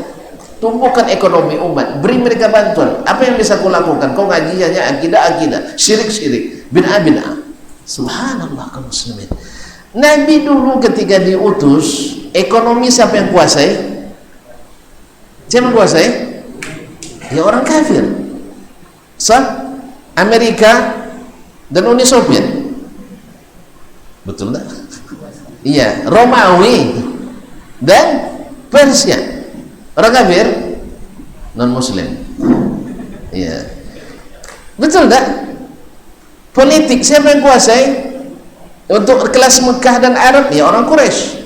tumbuhkan ekonomi umat, beri mereka bantuan. Apa yang bisa kau lakukan? Kau ngaji hanya akidah, syirik, bid'ah. Subhanallah kaum muslimin. Nabi dulu ketika diutus, ekonomi siapa yang kuasai? Siapa yang kuasai? Ya orang kafir. Amerika dan Uni Soviet. Betul tak? Iya, Romawi dan Persia. Orang kafir, non muslim. Iya. Betul tak? Politik siapa yang kuasai? Untuk kelas Mekah dan Arab, ya orang Quraisy.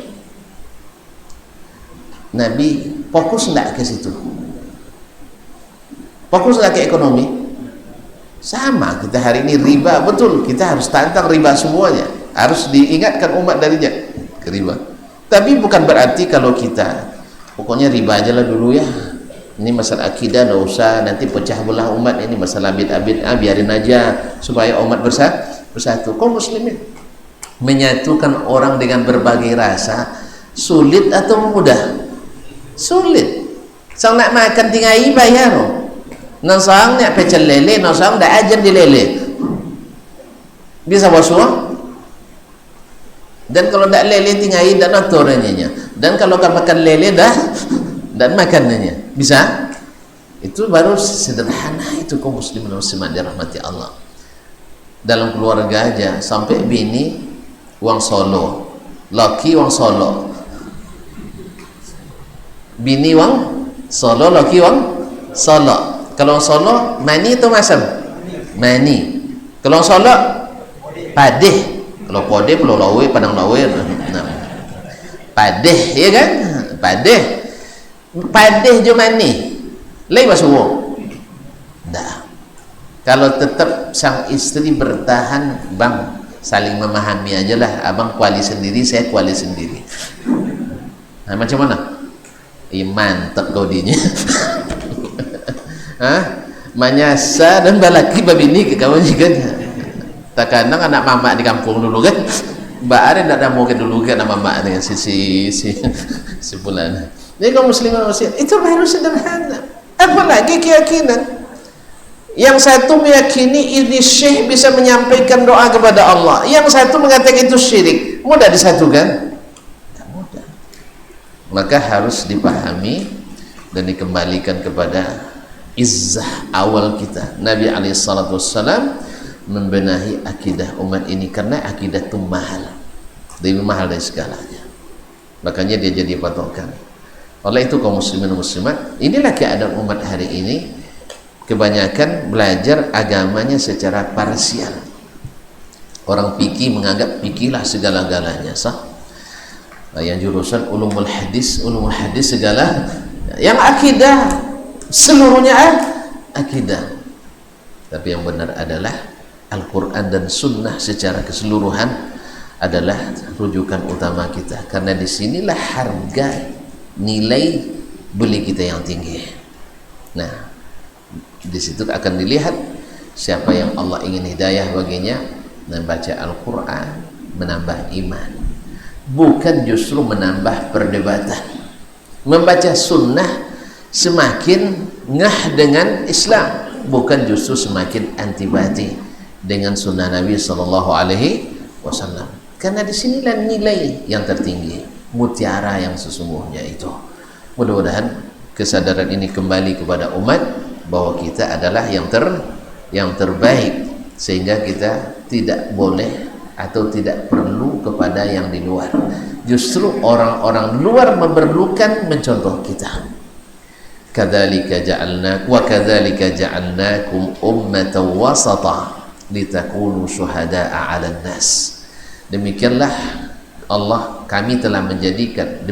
Nabi fokus enggak ke situ? Fokus enggak ke ekonomi? Sama kita hari ini riba, betul, kita harus tantang riba semuanya, harus diingatkan umat darinya ke riba. Tapi bukan berarti kalau kita pokoknya riba aja lah dulu ya, ini masalah akidah nggak usah, nanti pecah belah umat, ini masalah bid'ah biarin aja supaya umat bersatu. Kaum muslimin, menyatukan orang dengan berbagai rasa sulit atau mudah? Sulit. Sang nak makan tinggai bayar, nasang nak pecel lele, nasang dah ajar di lele, bisa basuh. Dan kalau tak lele tinggai dan aturannya. Dan kalau kan makan lele dah dan makanannya bisa. Itu baru sederhana itu kaum muslimin muslimat dirahmati Allah. Dalam keluarga aja sampai bini uang solo, laki uang solo, bini uang solo, laki uang solo. Kalau solo mani atau masam? Mani. Kalau solo padeh. Kalau pode pulau lawe padang lawe. Nah. Padeh ya kan? Padeh jo mani. Lain basuh. Dah. Kalau tetap sang istri bertahan, bang, saling memahami aja lah. Abang kuali sendiri, saya kuali sendiri. Nah, macam mana? Mantap kau dinya. Manyasa dan balaki babini ke kawan juga. Tak kadang anak mama di kampung dulu kan, mbak ada tidak mau ke dulu kan anak mama dengan si bulan. Jadi kaum muslimin itu baru sederhana. Apalagi keyakinan. Yang satu meyakini ini syekh bisa menyampaikan doa kepada Allah, yang satu mengatakan itu syirik. Mudah disatukan? Tidak mudah. Maka harus dipahami dan dikembalikan kepada izzah awal kita. Nabi alaihissalam membenahi akidah umat ini karena akidah itu mahal, lebih mahal dari segalanya. Makanya dia jadi patokan. Oleh itu kaum muslimin dan muslimat, inilah keadaan umat hari ini. Kebanyakan belajar agamanya secara parsial. Orang fikih menganggap fikihlah segala-galanya, sah. Yang jurusan ulumul hadis segala. Yang akidah seluruhnya akidah. Tapi yang benar adalah Al-Quran dan Sunnah secara keseluruhan adalah rujukan utama kita, karena disinilah harga nilai beli kita yang tinggi. Nah, di situ akan dilihat siapa yang Allah ingin hidayah baginya, membaca Al-Quran menambah iman, bukan justru menambah perdebatan. Membaca Sunnah semakin ngah dengan Islam, bukan justru semakin antipati dengan sunnah Nabi Sallallahu Alaihi Wasallam. Karena disinilah nilai yang tertinggi, mutiara yang sesungguhnya itu. Mudah-mudahan kesadaran ini kembali kepada umat bahwa kita adalah yang terbaik, sehingga kita tidak boleh atau tidak perlu kepada yang di luar. Justru orang-orang luar memerlukan mencontoh kita. Kadzalika ja'alnakum ummatan wasata litakunu syuhada'a 'alan nas. Demikianlah kami telah menjadikan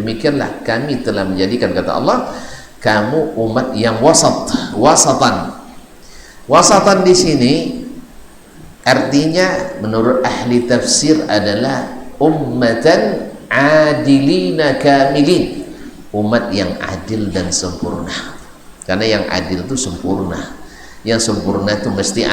kata Allah, kamu umat yang wasatan di sini artinya menurut ahli tafsir adalah ummatan adilina kamilin, umat yang adil dan sempurna. Karena yang adil itu sempurna, yang sempurna itu mesti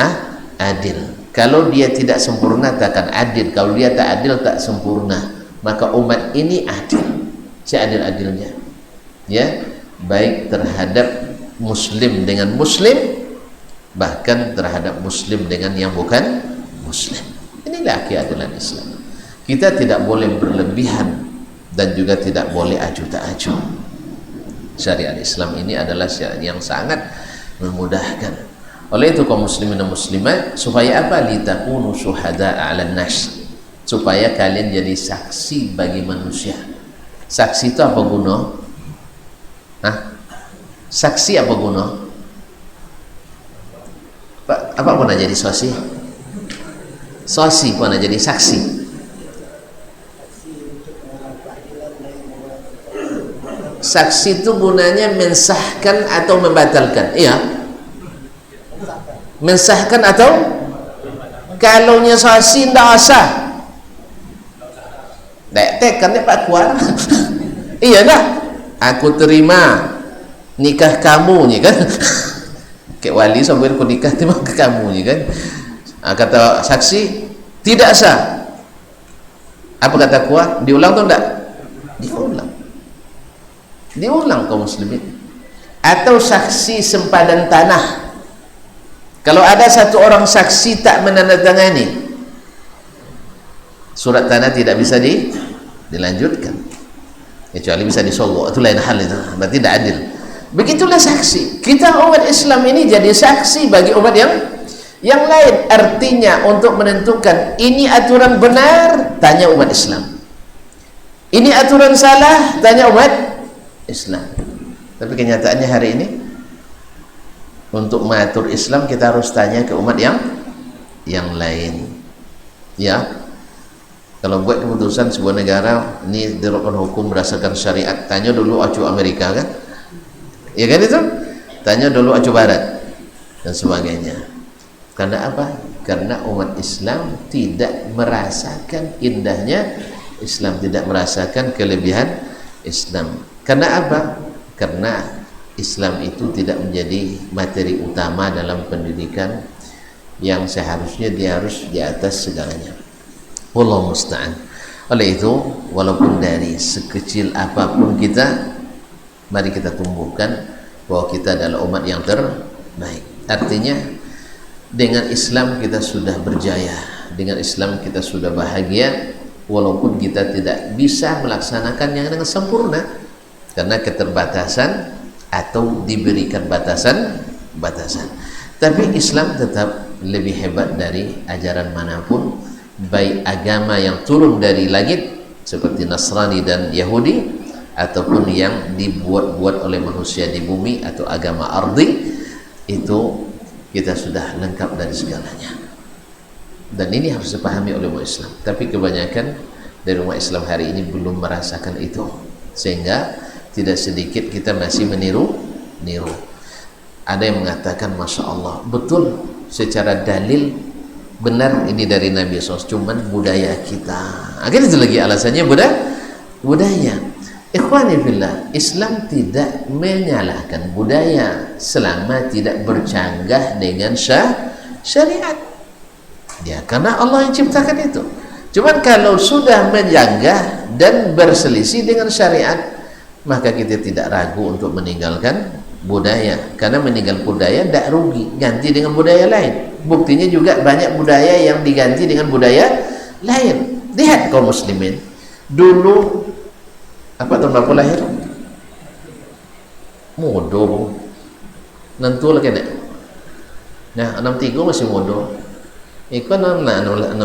adil. Kalau dia tidak sempurna takkan adil. Kalau dia tak adil tak sempurna. Maka umat ini adil, seadil-adilnya, ya, baik terhadap muslim dengan muslim, bahkan terhadap muslim dengan yang bukan muslim. Inilah inilah keadilan Islam. Kita tidak boleh berlebihan dan juga tidak boleh acuh tak acuh. Syariat Islam ini adalah syariat yang sangat memudahkan. Oleh itu kaum muslimin dan muslimat, supaya apa? Litakunu syuhada'a 'alan nas, supaya kalian jadi saksi bagi manusia. Saksi itu apa guna? Hah? Saksi apa guna? Apa pun jadi saksi? Saksi pun jadi saksi. Saksi itu gunanya mensahkan atau membatalkan. Iya. Mensahkan atau kalau nya saksi ndak sah. Dek kan Pak Kuat. Iya dah. Aku terima nikah kamu ni kan. Kayak wali sampai aku nikah terima ke kamu ni kan. Kata saksi tidak sah. Apa kata Kuat? Diulang atau enggak? Diulang. Diulang kaum muslimin. Atau saksi sempadan tanah. Kalau ada satu orang saksi tak menandatangani, surat tanah tidak bisa dilanjutkan, kecuali bisa disogok, itu lain hal, itu berarti tidak adil. Begitulah saksi. Kita umat Islam ini jadi saksi bagi umat yang lain. Artinya untuk menentukan ini aturan benar, tanya umat Islam, ini aturan salah, tanya umat Islam. Tapi kenyataannya hari ini untuk mengatur Islam kita harus tanya ke umat yang lain. Ya, kalau buat keputusan sebuah negara ini diterapkan hukum berdasarkan syariat, tanya dulu acu Amerika kan, ya kan itu, tanya dulu acu Barat dan sebagainya. Karena apa? Karena umat Islam tidak merasakan indahnya Islam, tidak merasakan kelebihan Islam. Karena apa? Karena Islam itu tidak menjadi materi utama dalam pendidikan yang seharusnya dia harus di atas segalanya. Wallahu musta'an. Oleh itu, walaupun dari sekecil apapun kita, mari kita tumbuhkan bahwa kita adalah umat yang terbaik. Artinya dengan Islam kita sudah berjaya, dengan Islam kita sudah bahagia, walaupun kita tidak bisa melaksanakan yang dengan sempurna karena keterbatasan atau diberikan batasan. Tapi Islam tetap lebih hebat dari ajaran manapun, baik agama yang turun dari langit seperti Nasrani dan Yahudi, ataupun yang dibuat-buat oleh manusia di bumi atau agama ardi. Itu kita sudah lengkap dari segalanya, dan ini harus dipahami oleh umat Islam. Tapi kebanyakan dari umat Islam hari ini belum merasakan itu, sehingga tidak sedikit kita masih meniru. Ada yang mengatakan Masya Allah, betul secara dalil benar ini dari Nabi SAW, cuman budaya kita. Akhirnya itu lagi alasannya budaya. Ikhwani fillah, Islam tidak menyalahkan budaya selama tidak bercanggah dengan syariat. Ya, karena Allah yang ciptakan itu. Cuman kalau sudah menyanggah dan berselisih dengan syariat, maka kita tidak ragu untuk meninggalkan budaya. Karena meninggal budaya tidak rugi, ganti dengan budaya lain. Buktinya juga banyak budaya yang diganti dengan budaya lain. Lihat kaum muslimin, dulu apa tahun berapa lahir? Modo nanti lagi nek. Nah, 63 masih modo. Ikut 69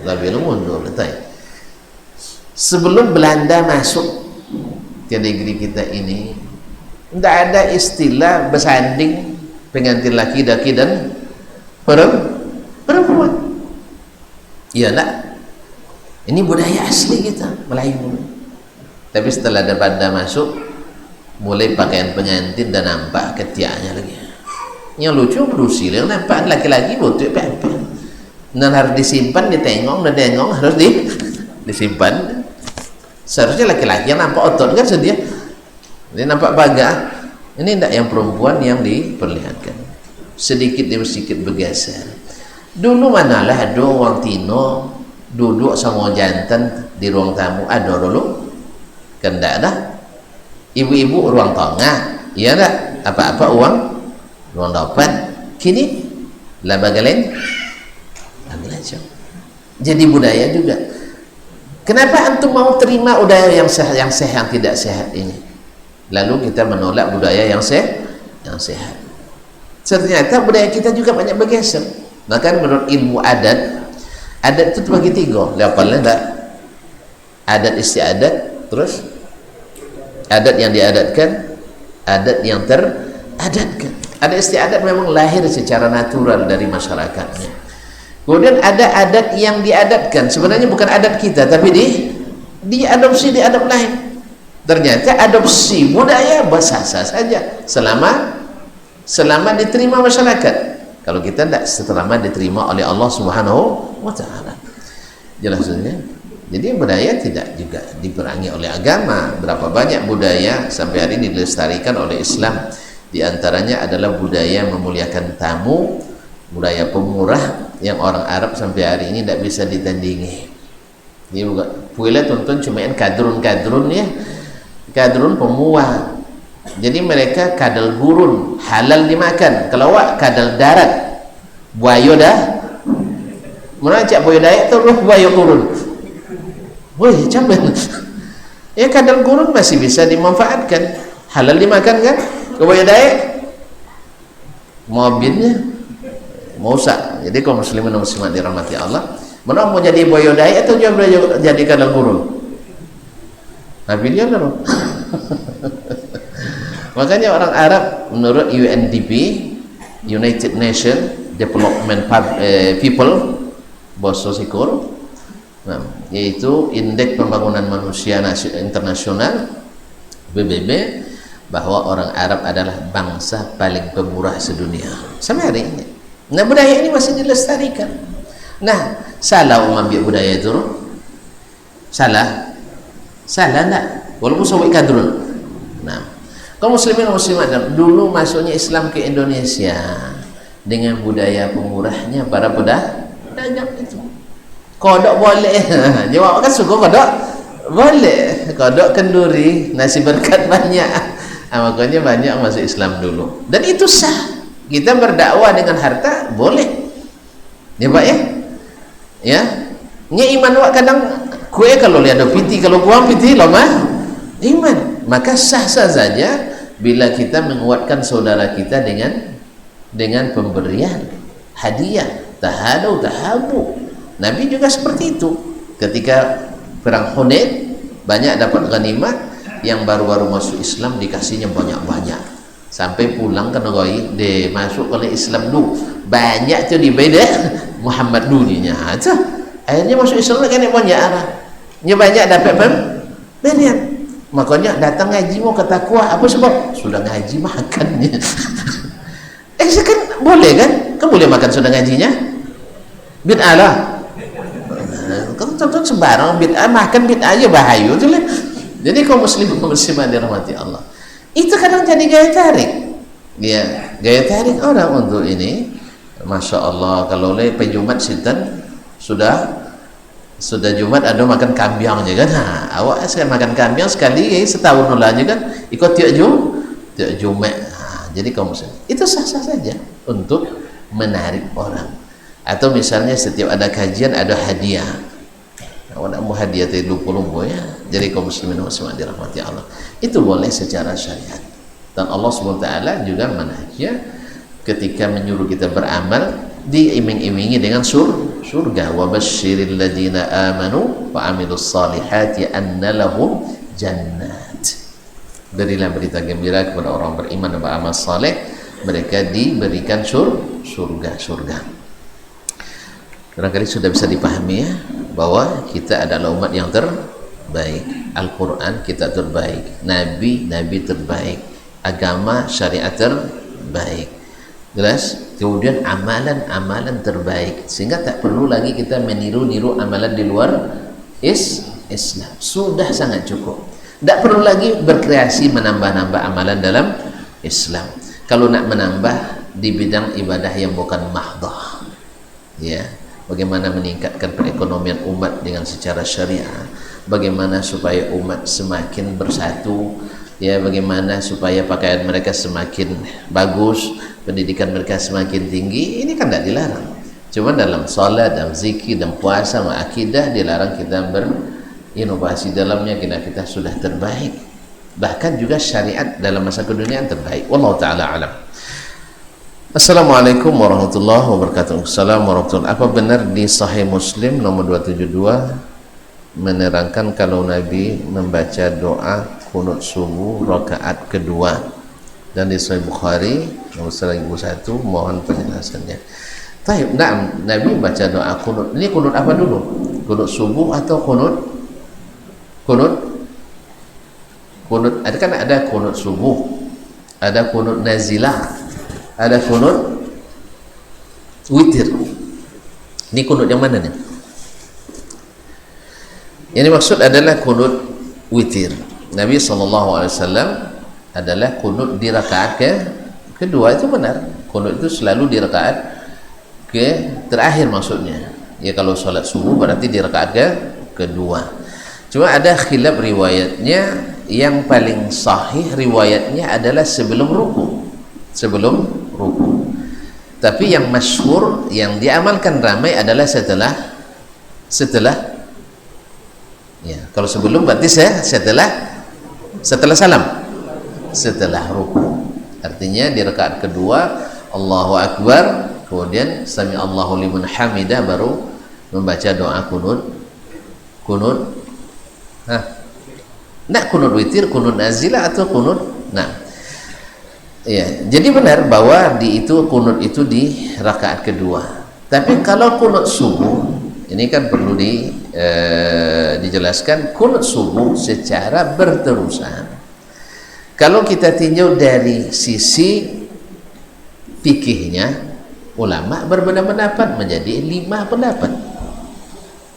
lebih modo betul. Sebelum Belanda masuk ke negeri kita ini, tidak ada istilah bersanding pengantin laki-laki dan perempuan. Iya enggak? Ini budaya asli kita, Melayu. Tapi setelah ada Belanda masuk, mulai pakaian pengantin dan nampak ketiaknya lagi. Yang lucu berusil, yang nampak laki-laki butuh pempek. Dan harus disimpan, ditengok, harus disimpan. Seharusnya laki-laki yang nampak otot kan sedia, ini nampak baga. Ini tidak yang perempuan yang diperlihatkan, sedikit demi sedikit bergeser. Dulu manalah ada orang Tino duduk sama jantan di ruang tamu, ada dulu kan tidak ada. Ibu-ibu ruang tengah, iya tak? Apa-apa uang ruang depan. Kini lah bagaimana? macam. Jadi budaya juga. Kenapa antum mau terima budaya yang sehat, yang tidak sehat ini? Lalu kita menolak budaya yang sehat. Ternyata budaya kita juga banyak bergeser. Maka menurut ilmu adat itu terbagi 3. Lapalnya tak? Adat istiadat, terus adat yang diadatkan, adat yang teradatkan. Adat istiadat memang lahir secara natural dari masyarakatnya. Kemudian ada adat yang diadatkan, sebenarnya bukan adat kita, tapi diadopsi di adat lain. Ternyata adopsi budaya sah-sah saja selama diterima masyarakat. Kalau kita tidak, selama diterima oleh Allah Subhanahu wa Ta'ala. Jelas saja. Jadi budaya tidak juga diperangi oleh agama. Berapa banyak budaya sampai hari ini dilestarikan oleh Islam. Di antaranya adalah budaya memuliakan tamu, budaya pemurah yang orang Arab sampai hari ini tidak bisa ditandingi. Ini bukan puila tonton cuma kadrun ya, kadrun pemuah. Jadi mereka kadal gurun halal dimakan. Kalau awak kadal darat buaya dah, mana cak buaya dayak tu buaya gurun. Woi, caben. Ya kadal gurun masih bisa dimanfaatkan, halal dimakan kan? Buaya dayak mobilnya Musa. Jadi kaum muslimin dan muslimat dirahmati Allah, mana mau jadi buaya dayak atau jadi kadal gurun? Pilih lah. Makanya orang Arab menurut UNDP, United Nations Development People Boso Sikur, yaitu Indeks Pembangunan Manusia Internasional PBB, bahwa orang Arab adalah bangsa paling pemurah sedunia sampai hari ini. Nah, budaya ini masih dilestarikan. Nah, salah mengambil budaya itu? Salah enggak? Walaupun sawi kadrun. Nah, kaum muslimin dan muslimat dulu masuknya Islam ke Indonesia dengan budaya pemurahnya para pedagang itu. Kodok boleh. Jawab kan suka kodok? Boleh. Kodok kenduri, nasi berkat banyak. Makanya banyak masuk Islam dulu. Dan itu sah. Kita berdakwah dengan harta boleh. Ya Pak ya? Ya. Nya iman wak kadang kue kalau lihat ada piti, kalau kuang piti lo mah iman. Maka sah-sah saja bila kita menguatkan saudara kita dengan pemberian hadiah, tahadu tahabu. Nabi juga seperti itu. Ketika perang Hunain banyak dapat ghanimah, yang baru-baru masuk Islam dikasihnya banyak-banyak. Sampai pulang ke negeri dia masuk oleh Islam dulu. Banyak tu di beda Muhammad dulunya. Akhirnya masuk Islam kan banyak arah. Nya banyak dapat pemberian. Makanya datang ngaji mau ke takwa apa sebab? Sudah ngaji makannya. Kan boleh kan? Kan boleh makan sudah ngajinya? Bid'ah lah. Kan tonton sembarang bid'ah, makan bid'ah aja bahaya tu lah. Jadi kaum muslimat dirahmati Allah, itu kadang jadi gaya tarik. Ya, gaya tarik orang untuk ini. Masya Allah, kalau oleh penjumat sitan sudah Jumat ada makan kambiang je kan. Awak saya makan kambiang sekali setahun aja kan. Ikut tiap Jumat. Jadi kaum muslim itu sah-sah saja untuk menarik orang. Atau misalnya setiap ada kajian ada hadiah. Awak nak mau hadiah tu lupa ya. Jadi kaum muslimin dan muslimat dirahmati Allah, itu boleh secara syariat. Dan Allah SWT juga manhajnya ketika menyuruh kita beramal diiming-imingi dengan surga. Wa basyiril ladzina amanu wa amilus salihati anna lahum jannat. Berilah berita gembira kepada orang beriman dan beramal saleh, mereka diberikan surga. Barangkali sudah bisa dipahami ya, bahwa kita adalah umat yang terbaik. Al-Quran kita terbaik, Nabi terbaik, agama syariat terbaik. Jelas? Kemudian amalan terbaik, sehingga tak perlu lagi kita meniru amalan di luar Islam. Sudah sangat cukup. Tak perlu lagi berkreasi menambah-nambah amalan dalam Islam. Kalau nak menambah di bidang ibadah yang bukan mahdah, ya, bagaimana meningkatkan perekonomian umat dengan secara syariah, bagaimana supaya umat semakin bersatu, ya, bagaimana supaya pakaian mereka semakin bagus, pendidikan mereka semakin tinggi, ini kan tidak dilarang. Cuma dalam salat, dalam zikir, dan puasa, akidah dilarang kita berinovasi dalamnya, karena kita sudah terbaik. Bahkan juga syariat dalam masa keduniaan terbaik. Wallahu taala alam. Assalamualaikum warahmatullahi wabarakatuh. Assalamualaikum warahmatullahi wabarakatuh. Apa benar di Sahih Muslim nomor 272 menerangkan kalau Nabi membaca doa kunut subuh rakaat kedua, dan di Sahih Bukhari nomor 1001? Mohon penjelasannya. Taib, nah, Nabi baca doa kunut. Ini kunut apa dulu? Kunut subuh atau kunut? Ada kan, ada kunut subuh, ada kunut nazilah, ada kunut witir. Ini kunut yang mana nih? Yang dimaksud adalah kunut witir. Nabi SAW adalah kunut di rakaat kedua. Itu benar, kunut itu selalu di rakaat terakhir maksudnya. Ya, kalau sholat subuh berarti di rakaat kedua. Cuma ada khilaf riwayatnya. Yang paling sahih riwayatnya adalah sebelum ruku. Tapi yang masyhur, yang diamalkan ramai adalah setelah ya, kalau sebelum berarti setelah salam, setelah ruku. Artinya di rakaat kedua Allahu Akbar, kemudian sami Allahu liman hamidah, baru membaca doa kunut. Nah, kunut witir, kunut nazilah, atau kunut. Nah, ya, jadi benar bahwa kunut itu di rakaat kedua. Tapi kalau kunut subuh, ini kan perlu dijelaskan, kunut subuh secara berterusan. Kalau kita tinjau dari sisi fikihnya, ulama berbeda pendapat menjadi 5 pendapat.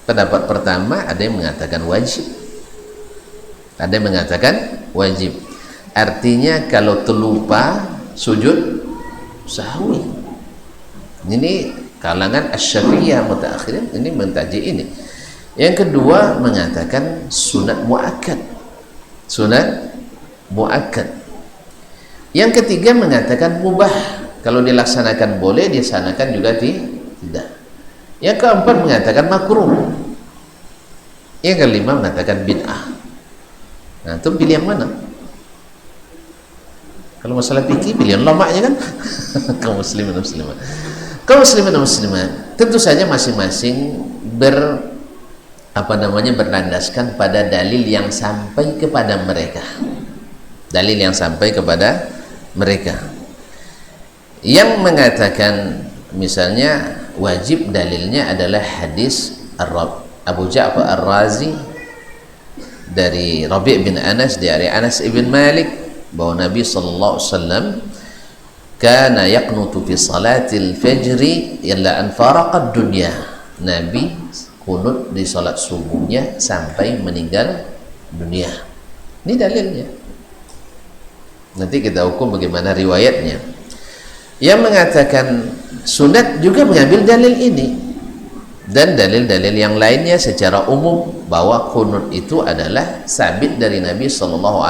Pendapat pertama, ada yang mengatakan wajib, ada yang mengatakan wajib. Artinya kalau terlupa sujud sahwi. Ini kalangan asy-Syafi'iyah mutaakhirin ini mentaji ini. Yang kedua mengatakan sunat muakkad. Yang ketiga mengatakan mubah. Kalau dilaksanakan boleh, dilaksanakan juga tidak. Yang keempat mengatakan makruh. Yang kelima mengatakan bid'ah. Nah, itu pilih yang mana? Kalau masalah fikih, pilih yang lamanya kan? Kaum muslimin dan muslimat, tentu saja masing-masing berlandaskan pada dalil yang sampai kepada mereka. Yang mengatakan misalnya wajib, dalilnya adalah hadis Abu Ja'far Ar-Razi dari Rabi' bin Anas, dari Anas ibn Malik, bahwa Nabi SAW kana yaqnutu fi salatil fajri illa an faraqad dunya. Nabi kunut di salat subuhnya sampai meninggal dunia. Ini dalilnya. Nanti kita hukum bagaimana riwayatnya. Yang mengatakan sunat juga mengambil dalil ini dan dalil-dalil yang lainnya secara umum bahwa kunut itu adalah sabit dari Nabi SAW.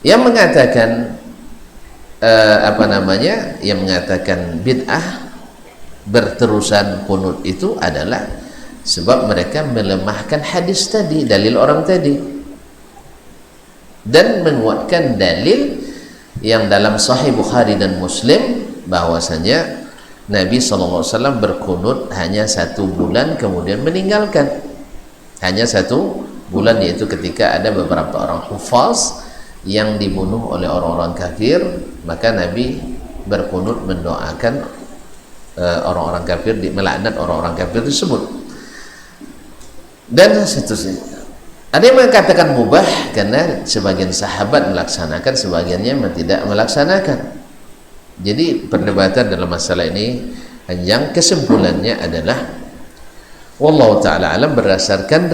Yang mengatakan yang mengatakan bid'ah berterusan kunut itu adalah sebab mereka melemahkan hadis tadi, dalil orang tadi, dan menguatkan dalil yang dalam Sahih Bukhari dan Muslim bahwasanya Nabi SAW berkunut hanya 1 bulan kemudian meninggalkan. Hanya 1 bulan, yaitu ketika ada beberapa orang hufaz yang dibunuh oleh orang-orang kafir, maka Nabi berkunut mendoakan orang-orang kafir, melaknat orang-orang kafir tersebut. Dan seterusnya. Ada yang mengatakan mubah karena sebagian sahabat melaksanakan, sebagiannya tidak melaksanakan. Jadi perdebatan dalam masalah ini yang kesimpulannya adalah wallahu ta'ala alam, berdasarkan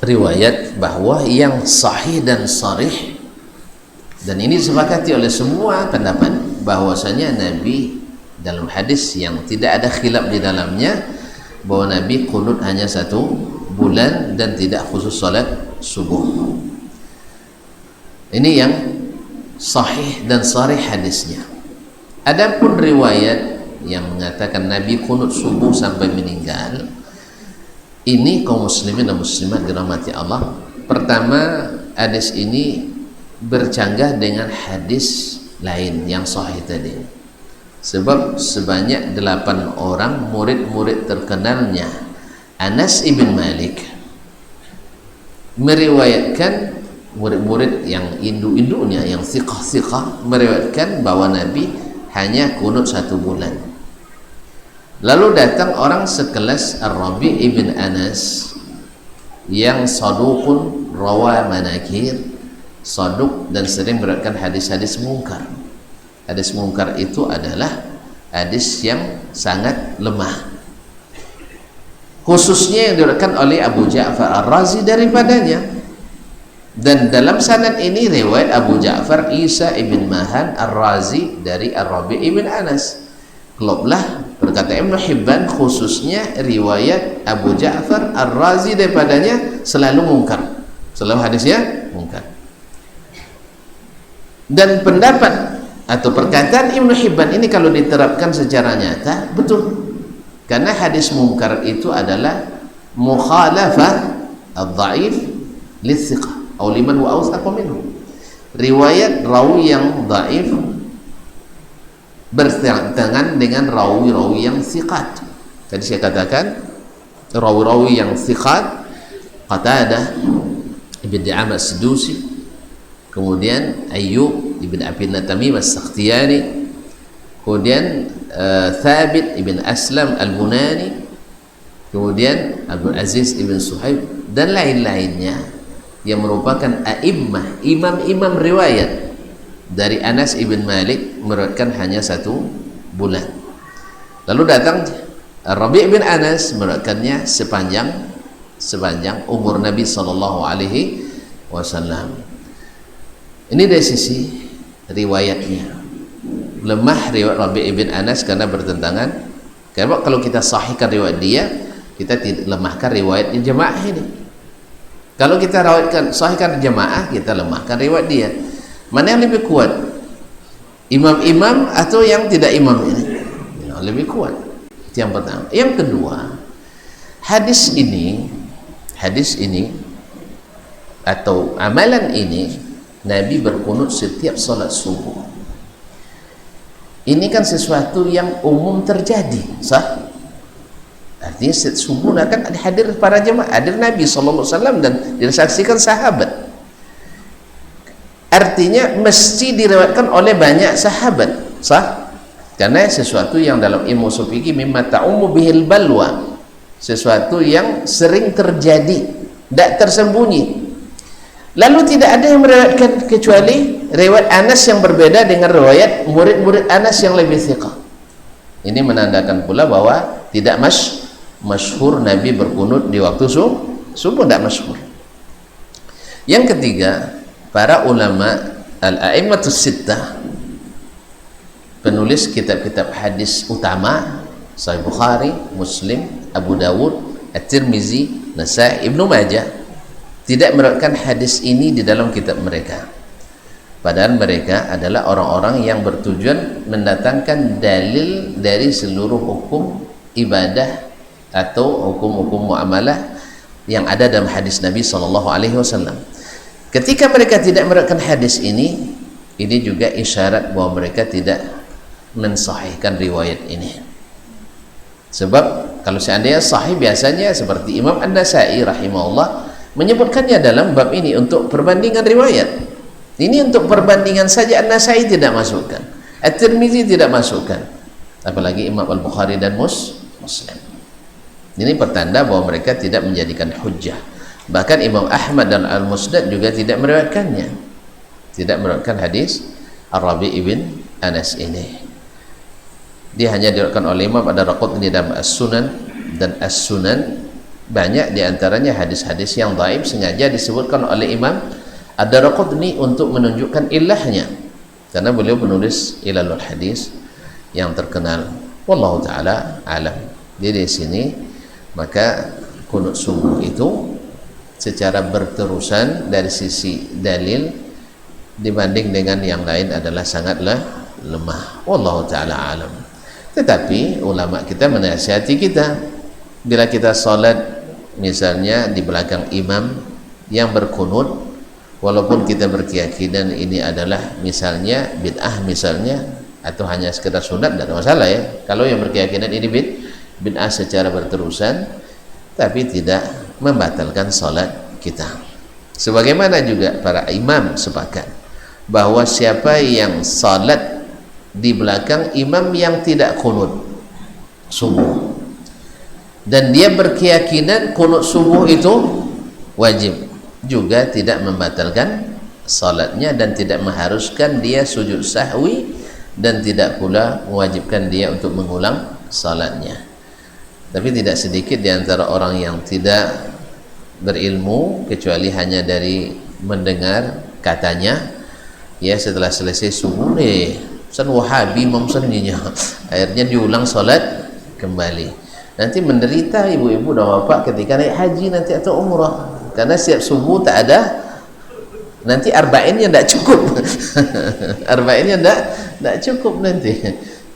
riwayat bahwa yang sahih dan sharih, dan ini disepakati oleh semua pendapat, bahwasanya Nabi dalam hadis yang tidak ada khilaf di dalamnya bahwa Nabi kunut hanya 1 bulan dan tidak khusus salat subuh. Ini yang sahih dan sharih hadisnya. Adapun riwayat yang mengatakan Nabi kunut subuh sampai meninggal, ini kaum muslimin dan muslimat dirahmati Allah. Pertama, hadis ini bercanggah dengan hadis lain yang sahih tadi. Sebab sebanyak 8 orang murid-murid terkenalnya Anas ibn Malik meriwayatkan, murid-murid yang induk-induknya yang thiqah-thiqah meriwayatkan bahwa Nabi hanya kunut 1 bulan. Lalu datang orang sekelas Ar-Rabi' ibn Anas yang saduqun rawa manakir, saduq dan sering meriwayatkan hadis-hadis mungkar. Hadis mungkar itu adalah hadis yang sangat lemah, khususnya yang diriwayatkan oleh Abu Ja'far Ar-Razi daripadanya. Dan dalam sanad ini riwayat Abu Ja'far Isa ibn Mahan Ar-Razi dari Ar-Rabi' ibn Anas. Keloplah berkata Ibnu Hibban, khususnya riwayat Abu Ja'far Ar-Razi daripadanya selalu mungkar, selalu hadisnya mungkar. Dan pendapat atau perkataan Ibnu Hibban ini kalau diterapkan secara nyata betul, karena hadis mungkar itu adalah mukhalafah ad-dha'if lis-thiqah atau liman wa awthaq minhu. Riwayat rawi yang dhaif bertentangan dengan rawi-rawi yang thiqat. Tadi saya katakan rawi-rawi yang thiqat, Qatadah ibn Di'amah As-Sadusi, kemudian Ayyub ibn Abi Tamim As-Sakhtiyani, kemudian Thabit ibn Aslam Al-Bunani, kemudian Abdul Aziz ibn Suhaib dan lain-lainnya yang merupakan a'immah, imam-imam riwayat dari Anas ibn Malik meriwayatkan hanya 1 bulan. Lalu datang Rabi' bin Anas meriwayatkannya sepanjang umur Nabi sallallahu alaihi wasallam. Ini dari sisi riwayatnya lemah riwayat Rabi' bin Anas karena bertentangan. Karena kalau kita sahihkan riwayat dia, kita tidak lemahkan riwayat jemaah ini. Kalau kita sahihkan jemaah, kita lemahkan riwayat dia. Mana yang lebih kuat? Imam-imam atau yang tidak imam ini? Yang lebih kuat. Itu yang pertama. Yang kedua, hadis ini atau amalan ini, Nabi berkunut setiap salat subuh. Ini kan sesuatu yang umum terjadi, sah? Artinya setiap subuh akan hadir para jemaah, hadir Nabi SAW dan disaksikan sahabat. Artinya mesti diriwayatkan oleh banyak sahabat, sah? Karena sesuatu yang dalam ilmu ushul fikih mimma ta'ummu bihil balwa, sesuatu yang sering terjadi, tidak tersembunyi. Lalu tidak ada yang meriwayatkan kecuali riwayat Anas yang berbeda dengan riwayat murid-murid Anas yang lebih thiqah. Ini menandakan pula bahwa tidak masyhur Nabi berkunut di waktu subuh, tidak masyhur. Yang ketiga, para ulama al-a'immatus sittah, penulis kitab-kitab hadis utama Sahih Bukhari, Muslim, Abu Dawud, At-Tirmizi, Nasa'i, Ibnu Majah, tidak meriwayatkan hadis ini di dalam kitab mereka. Padahal mereka adalah orang-orang yang bertujuan mendatangkan dalil dari seluruh hukum ibadah atau hukum-hukum muamalah yang ada dalam hadis Nabi SAW. Ketika mereka tidak meriwayatkan hadis ini juga isyarat bahwa mereka tidak mensahihkan riwayat ini. Sebab kalau seandainya sahih, biasanya seperti Imam An-Nasa'i rahimahullah menyebutkannya dalam bab ini untuk perbandingan riwayat. Ini untuk perbandingan saja An-Nasa'i tidak masukkan, At-Tirmizi tidak masukkan, apalagi Imam Al-Bukhari dan Muslim. Ini pertanda bahwa mereka tidak menjadikan hujjah. Bahkan Imam Ahmad dan Al-Musnad juga tidak meriwayatkannya, tidak meriwayatkan hadis Ar-Rabi' ibn Anas ini. Dia hanya diriwayatkan oleh Imam Ad-Daraqutni dalam As-Sunan, dan As-Sunan banyak diantaranya hadis-hadis yang dhaif sengaja disebutkan oleh Imam Ad-Daraqutni untuk menunjukkan ilahnya, karena beliau penulis Ilalul Hadis yang terkenal. Wallahu ta'ala alam. Jadi di sini maka kunut subuh itu secara berterusan dari sisi dalil dibanding dengan yang lain adalah sangatlah lemah. Wallahu taala alam. Tetapi ulama kita menasihati kita, bila kita salat misalnya di belakang imam yang berkunut, walaupun kita berkeyakinan ini adalah misalnya bid'ah misalnya, atau hanya sekedar sunat, tidak ada masalah ya. Kalau yang berkeyakinan ini bid'ah secara berterusan, tapi tidak membatalkan salat kita. Sebagaimana juga para imam sepakat bahwa siapa yang salat di belakang imam yang tidak kunut subuh, dan dia berkeyakinan kunut subuh itu wajib, juga tidak membatalkan salatnya dan tidak mengharuskan dia sujud sahwi, dan tidak pula mewajibkan dia untuk mengulang salatnya. Tapi tidak sedikit di antara orang yang tidak berilmu, kecuali hanya dari mendengar katanya, ya setelah selesai subuh Ustaz Wahabi memseninya, akhirnya diulang salat kembali. Nanti menderita ibu-ibu dan bapak ketika naik haji nanti atau umrah, karena setiap subuh tak ada, nanti arba'innya tidak cukup. Arba'innya tidak cukup nanti.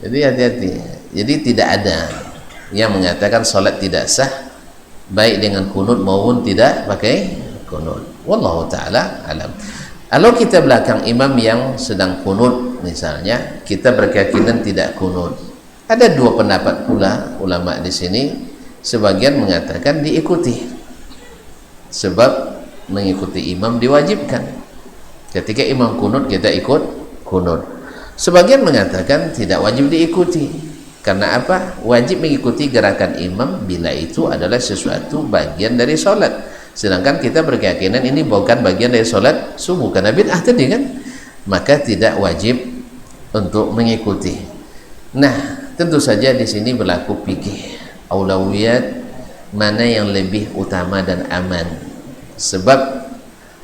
Jadi hati-hati. Jadi tidak ada yang mengatakan salat tidak sah baik dengan kunut maupun tidak pakai kunut. Wallahu taala alam. Kalau kita belakang imam yang sedang kunut misalnya, kita berkeyakinan tidak kunut. Ada dua pendapat pula ulama di sini. Sebagian mengatakan diikuti, sebab mengikuti imam diwajibkan. Ketika imam kunut kita ikut kunut. Sebagian mengatakan tidak wajib diikuti. Karena apa? Wajib mengikuti gerakan imam bila itu adalah sesuatu bagian dari sholat. Sedangkan kita berkeyakinan ini bukan bagian dari sholat subuh, karena bid'ah tadi kan, maka tidak wajib untuk mengikuti. Nah, tentu saja di sini berlaku fikih aulawiyat, mana yang lebih utama dan aman. Sebab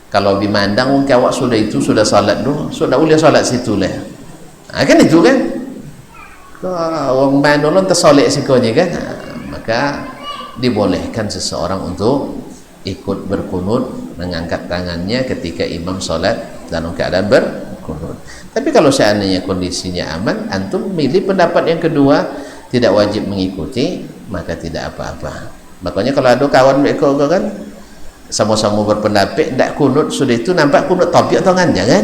kalau dimandang awak sudah salat dulu, sudah boleh salat situ lah. Kan itu kan, orang main tersolek sikonya kan, maka dibolehkan seseorang untuk ikut berkunut, mengangkat tangannya ketika imam salat dalam keadaan berkunut. Tapi kalau seandainya kondisinya aman, antum milih pendapat yang kedua, tidak wajib mengikuti, maka tidak apa-apa. Makanya kalau ada kawan mereka kan sama-sama berpendapat tidak kunut, sudah itu nampak kunut tabiat tangan jangan.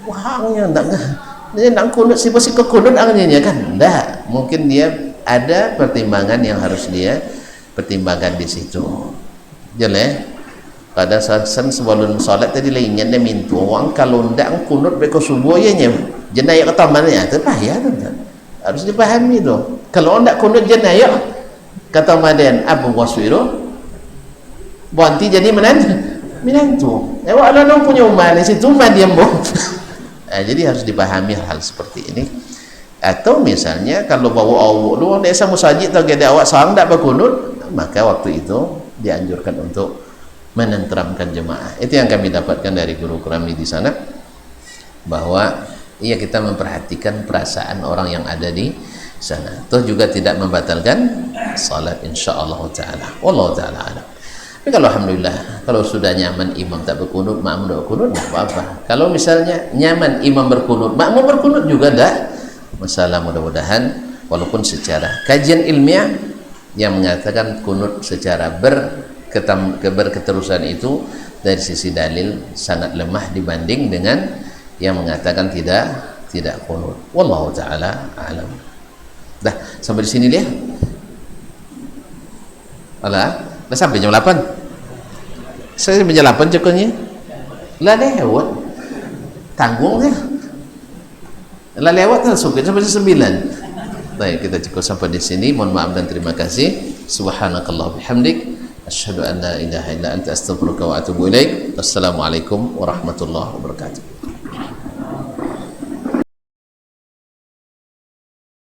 Wah, dia nak kunut si kunut angannya kan? Tidak, mungkin dia ada pertimbangan yang harus dia pertimbangkan di situ. Jelas. Pada saat sebelum solat tadi lainnya dia minta orang kalau ndak kunut beko subuh ya nya jenayah ketamanya itu payah tu. Harus dipahami tu. Kalau ndak kunut jenayah kata maden Abu Waswiro bonti jadi menantu. Walau nong punya umah di situ mah diam boh. Jadi harus dipahami hal seperti ini. Atau misalnya kalau bawa awak lu orang desa musajid atau gede awak sang ndak berkunut, maka waktu itu dianjurkan untuk menenteramkan jemaah. Itu yang kami dapatkan dari guru kami di sana, bahwa iya kita memperhatikan perasaan orang yang ada di sana. Toh juga tidak membatalkan salat insyaallah taala. Wallahu taala alam. Tapi kalau alhamdulillah, kalau sudah nyaman imam tak berkunut, makmum tak berkunut, tak apa-apa. Kalau misalnya nyaman imam berkunut, makmum berkunut juga tak masalah. Mudah-mudahan walaupun secara kajian ilmiah yang mengatakan kunut secara berketerusan itu dari sisi dalil sangat lemah dibanding dengan yang mengatakan tidak kunut. Wallahu taala alam. Dah sampai di sini dia. Alah, dah sampai jam 8. Saya jam 8 cukupnya. Lah lewat. Tanggung dia. Lah lewat sampai jam 9. Baik, kita cukup sampai di sini. Mohon maaf dan terima kasih. Subhanakallah bihamdik, asyhadu an la ilaha illa anta astaghfiruka wa atubu ilaik. Wassalamualaikum warahmatullahi wabarakatuh.